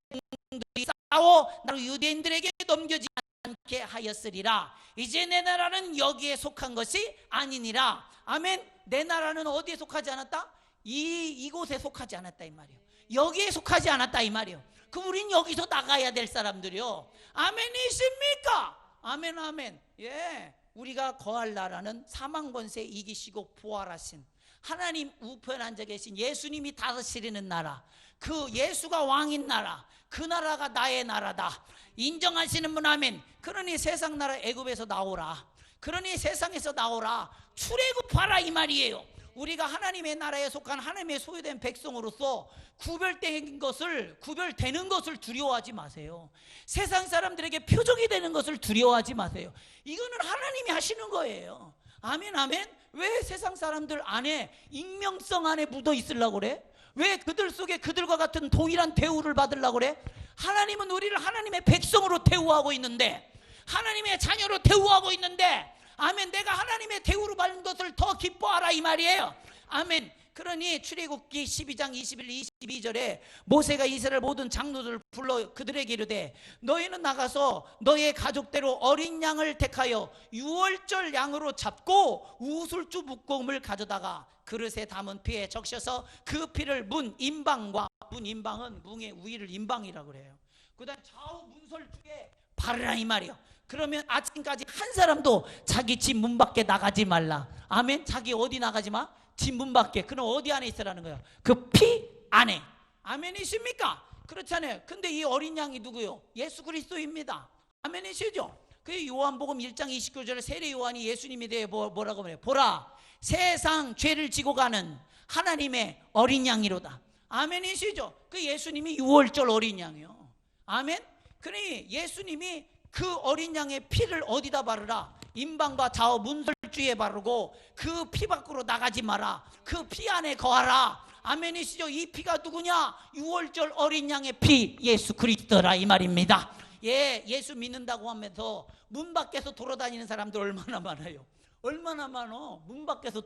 동들이 싸워 나로 유대인들에게 넘겨지지 않게 하였으리라. 이제 내 나라는 여기에 속한 것이 아니니라. 아멘. 내 나라는 어디에 속하지 않았다? 이곳에 속하지 않았다 이 말이에요. 여기에 속하지 않았다 이 말이에요. 그럼 우린 여기서 나가야 될 사람들이요. 아멘이십니까? 아멘 아멘. 예. 우리가 거할 나라는 사망 권세 이기시고 부활하신 하나님 우편 앉아 계신 예수님이 다스리는 나라, 그 예수가 왕인 나라, 그 나라가 나의 나라다 인정하시는 분 아멘. 그러니 세상 나라 애굽에서 나오라. 그러니 세상에서 나오라. 출애굽하라 이 말이에요. 우리가 하나님의 나라에 속한 하나님의 소유된 백성으로서 구별되는 것을 두려워하지 마세요. 세상 사람들에게 표적이 되는 것을 두려워하지 마세요. 이거는 하나님이 하시는 거예요. 아멘 아멘. 왜 세상 사람들 안에 익명성 안에 묻어 있으려고 그래? 왜 그들 속에 그들과 같은 동일한 대우를 받으려고 그래? 하나님은 우리를 하나님의 백성으로 대우하고 있는데, 하나님의 자녀로 대우하고 있는데, 아멘. 내가 하나님의 대우로 받는 것을 더 기뻐하라 이 말이에요. 아멘. 그러니 출애굽기 12장 21, 22절에 모세가 이스라엘 모든 장로들을 불러 그들에게 이르되 너희는 나가서 너의 가족대로 어린 양을 택하여 유월절 양으로 잡고 우슬주 묶음을 가져다가 그릇에 담은 피에 적셔서 그 피를 문 임방과, 문 임방은 뭉의 우위를 임방이라고 그래요. 그 다음 좌우 문설주에 바르라 이 말이에요. 그러면 아침까지 한 사람도 자기 집 문 밖에 나가지 말라. 아멘. 자기 어디 나가지 마? 집 문 밖에. 그럼 어디 안에 있으라는 거예요? 그 피 안에. 아멘이십니까? 그렇잖아요. 근데 이 어린 양이 누구요? 예수 그리스도입니다. 아멘이시죠? 그 요한복음 1장 29절에 세례 요한이 예수님에 대해 뭐라고 말해요? 보라, 세상 죄를 지고 가는 하나님의 어린 양이로다. 아멘이시죠? 그 예수님이 유월절 어린 양이요. 아멘. 그러니 예수님이 그 어린 양의 피를 어디다 바르라? 임방과 좌우 문설주에 바르고 그 피 밖으로 나가지 마라. 그 피 안에 거하라. 아멘이시죠? 이 피가 누구냐? 유월절 어린 양의 피, 예수 그리스도라 이 말입니다. 예, 예수 믿는다고 하면서 문 밖에서 돌아다니는 사람들 얼마나 많아요. 얼마나 많어. 문 밖에서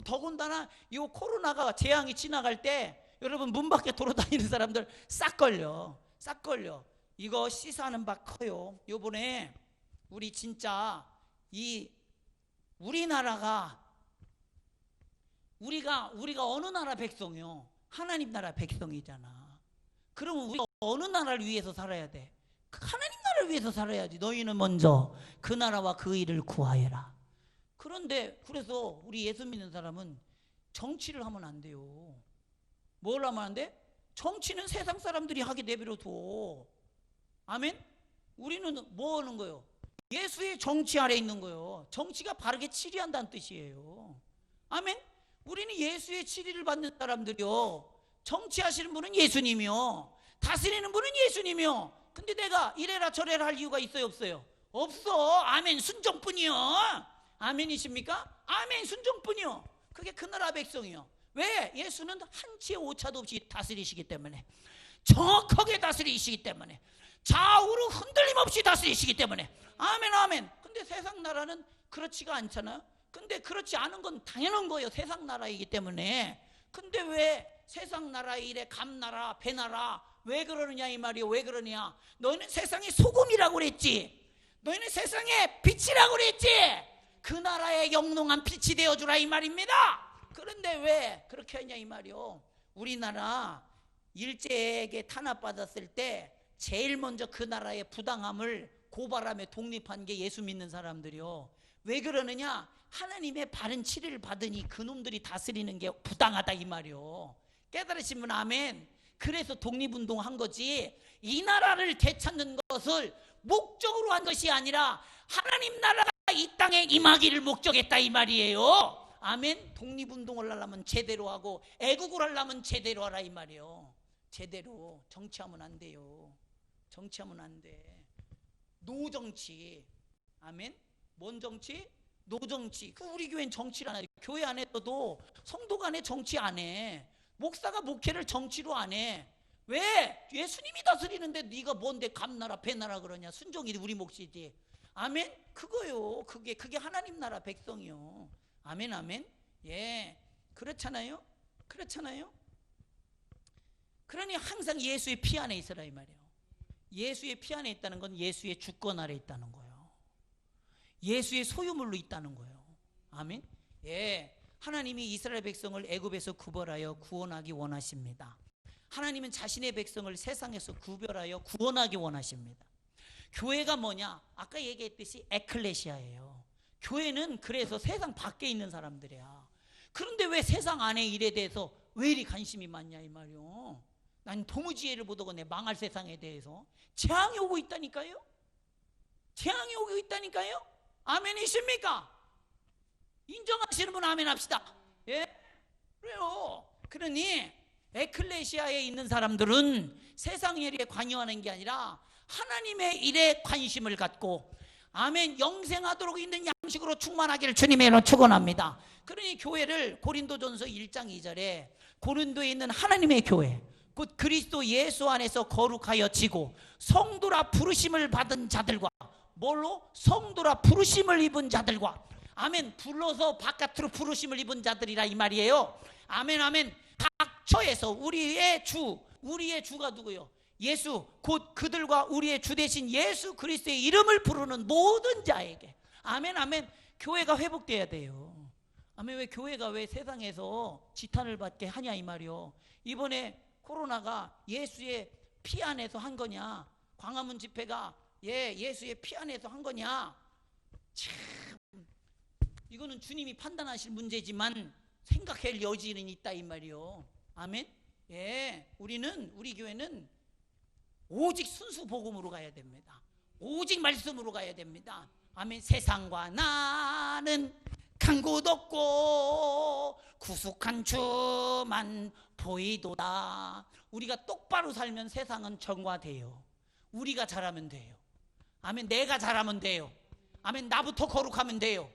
더군다나 이 코로나가 재앙이 지나갈 때 여러분 문 밖에 돌아다니는 사람들 싹 걸려. 이거 시사하는 바 커요. 요번에 우리 진짜 우리나라가 우리가 어느 나라 백성이요? 하나님 나라 백성이잖아. 그러면 우리가 어느 나라를 위해서 살아야 돼? 하나님 나라를 위해서 살아야지. 너희는 먼저 그 나라와 그 일을 구하여라. 그런데 그래서 우리 예수 믿는 사람은 정치를 하면 안 돼요. 뭘 하면 안 돼? 정치는 세상 사람들이 하게 내버려둬. 아멘? 우리는 뭐 하는 거예요? 예수의 정치 아래 있는 거예요. 정치가 바르게 치리한다는 뜻이에요. 아멘? 우리는 예수의 치리를 받는 사람들이요. 정치하시는 분은 예수님이요. 다스리는 분은 예수님이요. 근데 내가 이래라 저래라 할 이유가 있어요 없어요? 없어. 아멘. 순종뿐이요. 아멘이십니까? 아멘. 순종뿐이요. 그게 그 나라 백성이요. 왜? 예수는 한치의 오차도 없이 다스리시기 때문에, 정확하게 다스리시기 때문에, 좌우로 흔들림 없이 다스리시기 때문에. 아멘 아멘. 근데 세상 나라는 그렇지가 않잖아요. 근데 그렇지 않은 건 당연한 거예요. 세상 나라이기 때문에. 근데 왜 세상 나라의 일에 감나라 배나라 왜 그러느냐 이 말이에요. 왜 그러냐? 너희는 세상의 소금이라고 그랬지. 너희는 세상의 빛이라고 그랬지. 그 나라의 영롱한 빛이 되어주라 이 말입니다. 그런데 왜 그렇게 하냐 이 말이요. 우리나라 일제에게 탄압받았을 때 제일 먼저 그 나라의 부당함을 고발하며 독립한 게 예수 믿는 사람들이요. 왜 그러느냐? 하나님의 바른 치리를 받으니 그놈들이 다스리는 게 부당하다 이 말이요. 깨달으신 분 아멘. 그래서 독립운동한 거지, 이 나라를 되찾는 것을 목적으로 한 것이 아니라 하나님 나라가 이 땅에 임하기를 목적했다 이 말이에요. 아멘. 독립운동을 하려면 제대로 하고 애국을 하려면 제대로 하라 이 말이에요. 제대로. 정치하면 안 돼요. 정치하면 안 돼. 노정치. 아멘. 뭔 정치? 노정치. 우리 교회는 정치를 안 해. 교회 안에서도 성도 간에 정치 안 해. 목사가 목회를 정치로 안 해. 왜? 예수님이 다스리는데 네가 뭔데 감나라 배나라 그러냐. 순종이 우리 몫이지. 아멘. 그거요. 그게 하나님 나라 백성이요. 아멘 아멘. 예. 그렇잖아요. 그러니 항상 예수의 피 안에 있으라 이 말이에요. 예수의 피 안에 있다는 건 예수의 주권 아래 있다는 거예요. 예수의 소유물로 있다는 거예요. 아멘. 예. 하나님이 이스라엘 백성을 애굽에서 구별하여 구원하기 원하십니다. 하나님은 자신의 백성을 세상에서 구별하여 구원하기 원하십니다. 교회가 뭐냐? 아까 얘기했듯이 에클레시아예요. 교회는 그래서 세상 밖에 있는 사람들이야. 그런데 왜 세상 안의 일에 대해서 왜 이리 관심이 많냐 이 말이요. 난 도무지 이해를 못하겠네. 망할 세상에 대해서 재앙이 오고 있다니까요. 재앙이 오고 있다니까요. 아멘이십니까? 인정하시는 분 아멘 합시다. 예? 그래요. 그러니 에클레시아에 있는 사람들은 세상 일에 관여하는 게 아니라 하나님의 일에 관심을 갖고 아멘 영생하도록 있는 양식으로 충만하기를 주님의 이름으로 축원합니다. 그러니 교회를 고린도전서 1장 2절에 고린도에 있는 하나님의 교회 곧 그리스도 예수 안에서 거룩하여 지고 성도라 부르심을 받은 자들과 뭘로? 성도라 부르심을 입은 자들과 아멘 불러서 바깥으로 부르심을 입은 자들이라 이 말이에요. 아멘 아멘. 각처에서 우리의 주가 누구요? 예수 곧 그들과 우리의 주 대신 예수 그리스도의 이름을 부르는 모든 자에게 아멘 아멘. 교회가 회복돼야 돼요. 아멘. 왜 교회가 왜 세상에서 지탄을 받게 하냐 이 말이요. 이번에 코로나가 예수의 피 안에서 한 거냐? 광화문 집회가 예수의 피 안에서 한 거냐? 참 이거는 주님이 판단하실 문제지만 생각할 여지는 있다 이 말이요. 아멘. 예, 우리 교회는 오직 순수 복음으로 가야 됩니다. 오직 말씀으로 가야 됩니다. 아멘. 세상과 나는 간 곳 없고 구속한 주만 보이도다. 우리가 똑바로 살면 세상은 정화돼요. 우리가 잘하면 돼요. 아멘. 내가 잘하면 돼요. 아멘. 나부터 거룩하면 돼요.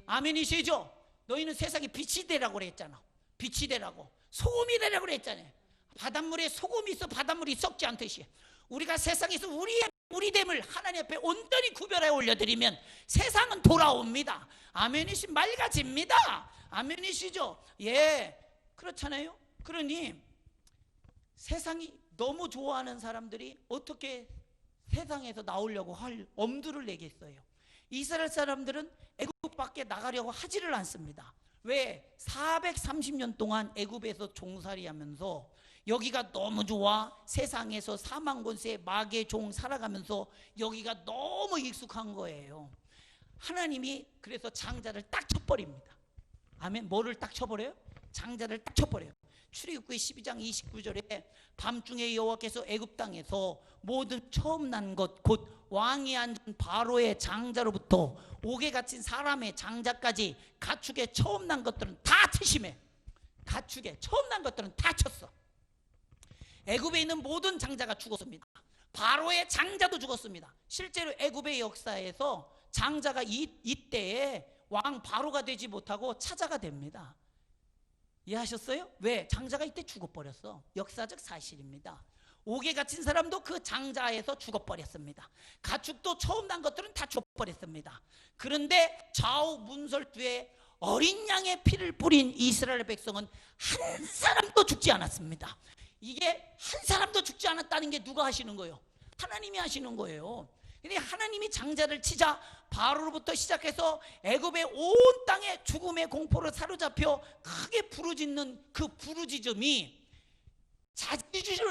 아멘이시죠? 너희는 세상에 빛이 되라고 그랬잖아. 빛이 되라고. 소금이 되라고 그랬잖아요. 바닷물에 소금이 있어 바닷물이 썩지 않듯이 우리가 세상에서 우리됨을 하나님 앞에 온전히 구별하여 올려드리면 세상은 돌아옵니다. 아멘이시 맑아집니다. 아멘이시죠? 예, 그렇잖아요. 그러니 세상이 너무 좋아하는 사람들이 어떻게 세상에서 나오려고 할 엄두를 내겠어요? 이스라엘 사람들은 애굽 밖에 나가려고 하지를 않습니다. 왜? 430년 동안 애굽에서 종살이하면서 여기가 너무 좋아. 세상에서 사망 권세 마귀의 종 살아가면서 여기가 너무 익숙한 거예요. 하나님이 그래서 장자를 딱 쳐버립니다. 아멘. 뭐를 딱 쳐버려요? 장자를 딱 쳐버려요. 출애굽기 12장 29절에 밤중에 여호와께서 애굽 땅에서 모든 처음 난 것 곧 왕이 앉은 바로의 장자로부터 옥에 갇힌 사람의 장자까지 가축에 처음 난 것들은 다 치심해. 가축에 처음 난 것들은 다 쳤어. 애굽에 있는 모든 장자가 죽었습니다. 바로의 장자도 죽었습니다. 실제로 애굽의 역사에서 장자가 이때에 왕 바로가 되지 못하고 차자가 됩니다. 이해하셨어요? 왜? 장자가 이때 죽어버렸어. 역사적 사실입니다. 옥에 갇힌 사람도 그 장자에서 죽어버렸습니다. 가축도 처음 난 것들은 다 죽어버렸습니다. 그런데 좌우 문설주에 어린 양의 피를 뿌린 이스라엘 백성은 한 사람도 죽지 않았습니다. 이게 한 사람도 죽지 않았다는 게 누가 하시는 거예요? 하나님이 하시는 거예요. 근데 하나님이 장자를 치자 바로로부터 시작해서 애굽의 온 땅에 죽음의 공포를 사로잡혀 크게 부르짖는 그 부르짖음이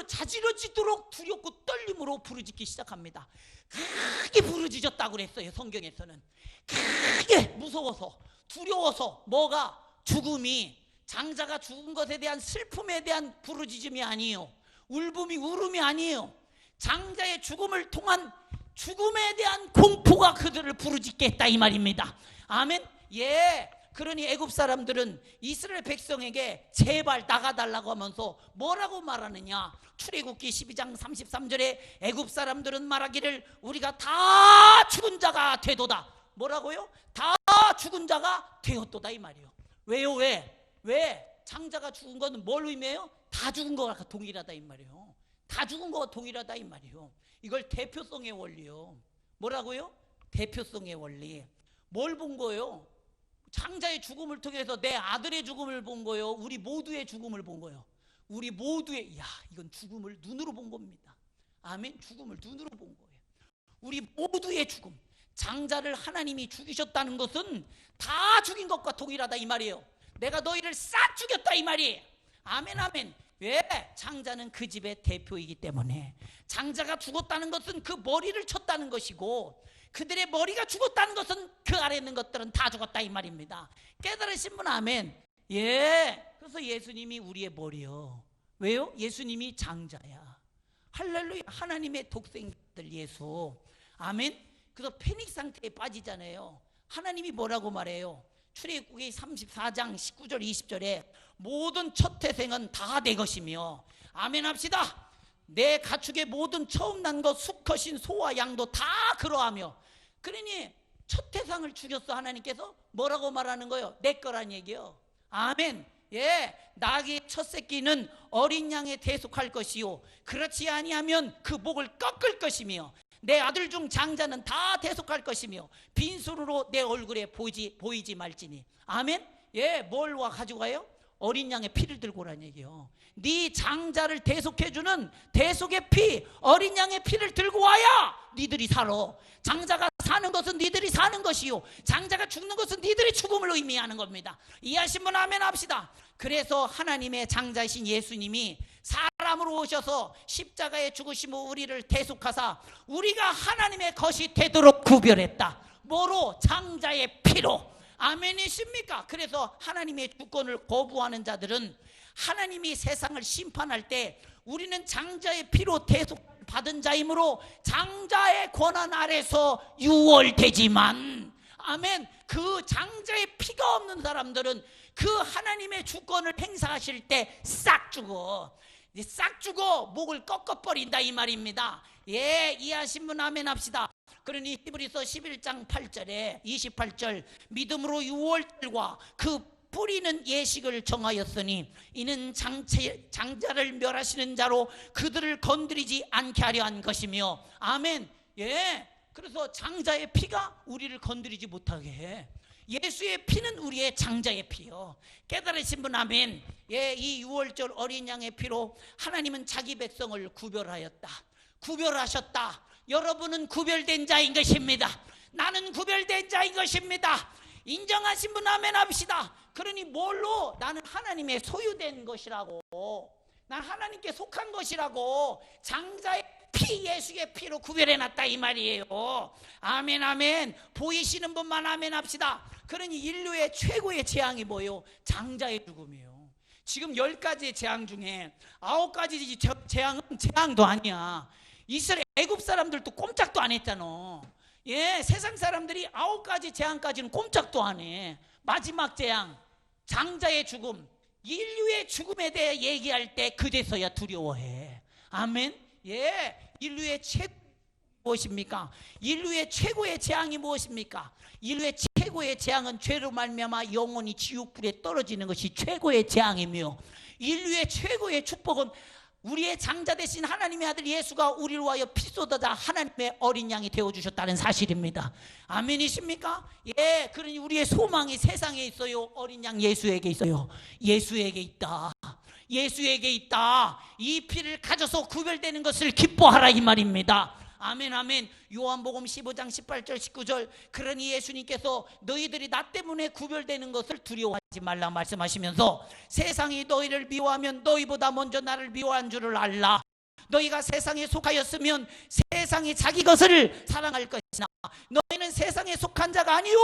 자지러지도록 두렵고 떨림으로 부르짖기 시작합니다. 크게 부르짖었다고 그랬어요. 성경에서는 크게 무서워서 두려워서. 뭐가? 죽음이. 장자가 죽은 것에 대한 슬픔에 대한 부르짖음이 아니에요. 울음이 아니에요. 장자의 죽음을 통한 죽음에 대한 공포가 그들을 부르짖게 했다 이 말입니다. 아멘. 예. 그러니 애굽 사람들은 이스라엘 백성에게 제발 나가달라고 하면서 뭐라고 말하느냐? 출애굽기 12장 33절에 애굽 사람들은 말하기를 우리가 다 죽은 자가 되도다. 뭐라고요? 다 죽은 자가 되었도다 이 말이에요. 왜요? 왜? 장자가 죽은 건 뭘 의미해요? 다 죽은 거와 동일하다 이 말이에요. 다 죽은 거와 동일하다 이 말이에요. 이걸 대표성의 원리요. 뭐라고요? 대표성의 원리. 뭘 본 거예요? 장자의 죽음을 통해서 내 아들의 죽음을 본 거예요? 우리 모두의 죽음을 본 거예요? 우리 모두의, 이건 죽음을 눈으로 본 겁니다. 아멘. 죽음을 눈으로 본 거예요. 우리 모두의 죽음. 장자를 하나님이 죽이셨다는 것은 다 죽인 것과 동일하다 이 말이에요. 내가 너희를 싹 죽였다 이 말이에요. 아멘 아멘. 왜? 장자는 그 집의 대표이기 때문에. 장자가 죽었다는 것은 그 머리를 쳤다는 것이고, 그들의 머리가 죽었다는 것은 그 아래에 있는 것들은 다 죽었다 이 말입니다. 깨달으신 분 아멘. 그래서 예수님이 우리의 머리요. 왜요? 예수님이 장자야. 할렐루야. 하나님의 독생들 예수. 아멘. 그래서 패닉 상태에 빠지잖아요. 하나님이 뭐라고 말해요? 출애굽기 34장 19절 20절에 모든 첫 태생은 다 내 것이며, 아멘 합시다. 내 가축의 모든 처음 난 것 수컷인 소와 양도 다 그러하며. 그러니 첫 태상을 죽였어. 하나님께서 뭐라고 말하는 거예요? 내 거란 얘기요. 아멘. 나귀의 첫 새끼는 어린 양에 대속할 것이요 그렇지 아니하면 그 목을 꺾을 것이며, 내 아들 중 장자는 다 대속할 것이며 빈손으로 내 얼굴에 보이지 말지니. 아멘. 뭘와 가지고 가요? 어린 양의 피를 들고 오라는 얘기요. 네 장자를 대속해주는 대속의 피, 어린 양의 피를 들고 와야 니들이 살아. 장자가 사는 것은 니들이 사는 것이요 장자가 죽는 것은 니들이 죽음을 의미하는 겁니다. 이해하신 분 아멘 합시다. 그래서 하나님의 장자이신 예수님이 사람으로 오셔서 십자가에 죽으시고 우리를 대속하사 우리가 하나님의 것이 되도록 구별했다. 뭐로? 장자의 피로. 아멘이십니까? 그래서 하나님의 주권을 거부하는 자들은 하나님이 세상을 심판할 때 우리는 장자의 피로 대속받은 자이므로 장자의 권한 아래서 유월되지만, 아멘, 그 장자의 피가 없는 사람들은 그 하나님의 주권을 행사하실 때 싹 죽어. 싹 죽어 목을 꺾어버린다 이 말입니다. 이해하신 분 아멘 합시다. 그러니 히브리서 11장 8절에 28절 믿음으로 유월절과 그 뿌리는 예식을 정하였으니 이는 장자를 멸하시는 자로 그들을 건드리지 않게 하려 한 것이며. 아멘. 그래서 장자의 피가 우리를 건드리지 못하게 해. 예수의 피는 우리의 장자의 피요. 깨달으신 분 아멘. 이 유월절 어린 양의 피로 하나님은 자기 백성을 구별하셨다. 여러분은 구별된 자인 것입니다. 나는 구별된 자인 것입니다. 인정하신 분 아멘 합시다. 그러니 뭘로? 나는 하나님의 소유된 것이라고, 난 하나님께 속한 것이라고 장자의 피, 예수의 피로 구별해놨다 이 말이에요. 아멘 아멘. 보이시는 분만 아멘 합시다. 그러니 인류의 최고의 재앙이 뭐예요? 장자의 죽음이에요. 지금 10가지의 재앙 중에 9가지 재앙은 재앙도 아니야. 이스라엘 애굽 사람들도 꼼짝도 안 했잖아. 세상 사람들이 9가지 재앙까지는 꼼짝도 안 해. 마지막 재앙, 장자의 죽음, 인류의 죽음에 대해 얘기할 때 그제서야 두려워해. 아멘. 인류의 무엇입니까? 인류의 최고의 재앙이 무엇입니까? 인류의 최고의 재앙은 죄로 말미암아 영원히 지옥불에 떨어지는 것이 최고의 재앙이며, 인류의 최고의 축복은 우리의 장자 되신 하나님의 아들 예수가 우리를 위하여 피 쏟아자 하나님의 어린 양이 되어주셨다는 사실입니다. 아멘이십니까? 그러니 우리의 소망이 세상에 있어요? 어린 양 예수에게 있어요? 예수에게 있다. 예수에게 있다. 이 피를 가져서 구별되는 것을 기뻐하라 이 말입니다. 아멘 아멘. 요한복음 15장 18절 19절 그러니 예수님께서 너희들이 나 때문에 구별되는 것을 두려워하지 말라 말씀하시면서 세상이 너희를 미워하면 너희보다 먼저 나를 미워한 줄을 알라. 너희가 세상에 속하였으면 세상이 자기 것을 사랑할 것이나 너희는 세상에 속한 자가 아니요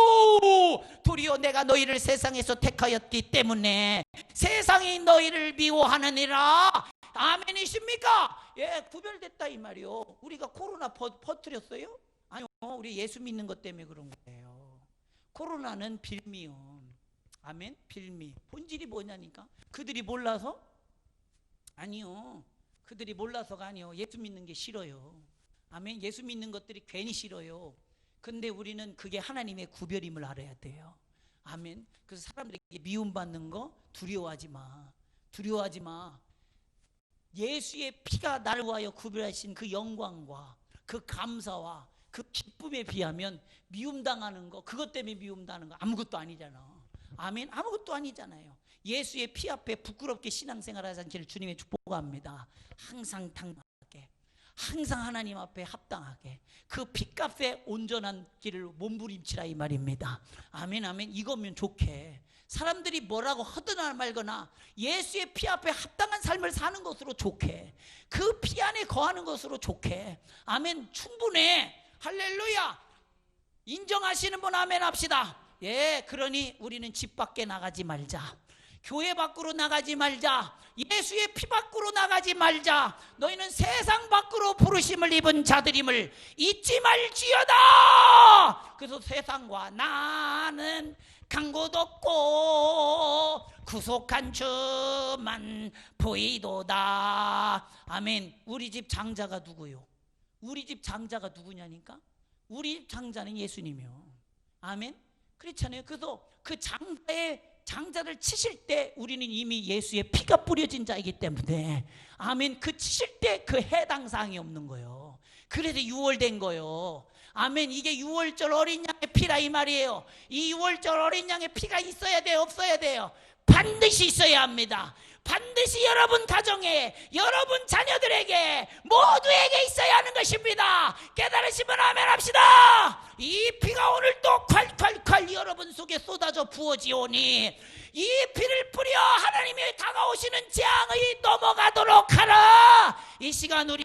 도리어 내가 너희를 세상에서 택하였기 때문에 세상이 너희를 미워하느니라. 아멘이십니까? 구별됐다 이 말이요. 우리가 코로나 퍼뜨렸어요? 아니요, 우리 예수 믿는 것 때문에 그런 거예요. 코로나는 빌미요. 아멘. 빌미. 본질이 뭐냐니까. 그들이 몰라서? 아니요. 그들이 몰라서가 아니요. 예수 믿는 게 싫어요. 아멘. 예수 믿는 것들이 괜히 싫어요. 근데 우리는 그게 하나님의 구별임을 알아야 돼요. 아멘. 그래서 사람들에게 미움받는 거 두려워하지 마. 두려워하지 마. 예수의 피가 나를 위하여 구별하신 그 영광과 그 감사와 그 기쁨에 비하면 미움당하는 거, 그것 때문에 미움당하는 거 아무것도 아니잖아. 아멘. 아무것도 아니잖아요. 예수의 피 앞에 부끄럽게 신앙생활하지 않기를 주님의 축복합니다. 항상 당당하게, 항상 하나님 앞에 합당하게 그 핏값에 온전한 길을 몸부림치라 이 말입니다. 아멘. 아멘. 이거면 좋게 사람들이 뭐라고 하거나 말거나 예수의 피 앞에 합당한 삶을 사는 것으로 좋게, 그 피 안에 거하는 것으로 좋게. 아멘. 충분해. 할렐루야. 인정하시는 분 아멘 합시다. 예, 그러니 우리는 집 밖에 나가지 말자. 교회 밖으로 나가지 말자. 예수의 피 밖으로 나가지 말자. 너희는 세상 밖으로 부르심을 입은 자들임을 잊지 말지어다. 그래서 세상과 나는 간 곳 없고 구속한 주만 보이도다. 아멘. 우리 집 장자가 누구요? 우리 집 장자가 누구냐니까? 우리 집 장자는 예수님이요. 아멘. 그렇잖아요. 그래서 그 장자를 치실 때 우리는 이미 예수의 피가 뿌려진 자이기 때문에 아멘. 그 치실 때 그 해당 사항이 없는 거예요. 그래서 유월된 거예요. 아멘. 이게 유월절 어린 양의 피라 이 말이에요. 이 유월절 어린 양의 피가 있어야 돼요? 없어야 돼요? 반드시 있어야 합니다. 반드시 여러분 가정에, 여러분 자녀들에게, 모두에게 있어야 하는 것입니다. 깨달으시면 아멘 합시다. 이 피가 오늘 또 콸콸콸 여러분 속에 쏟아져 부어지오니 이 피를 뿌려 하나님의 다가오시는 재앙이 넘어가도록 하라. 이 시간 우리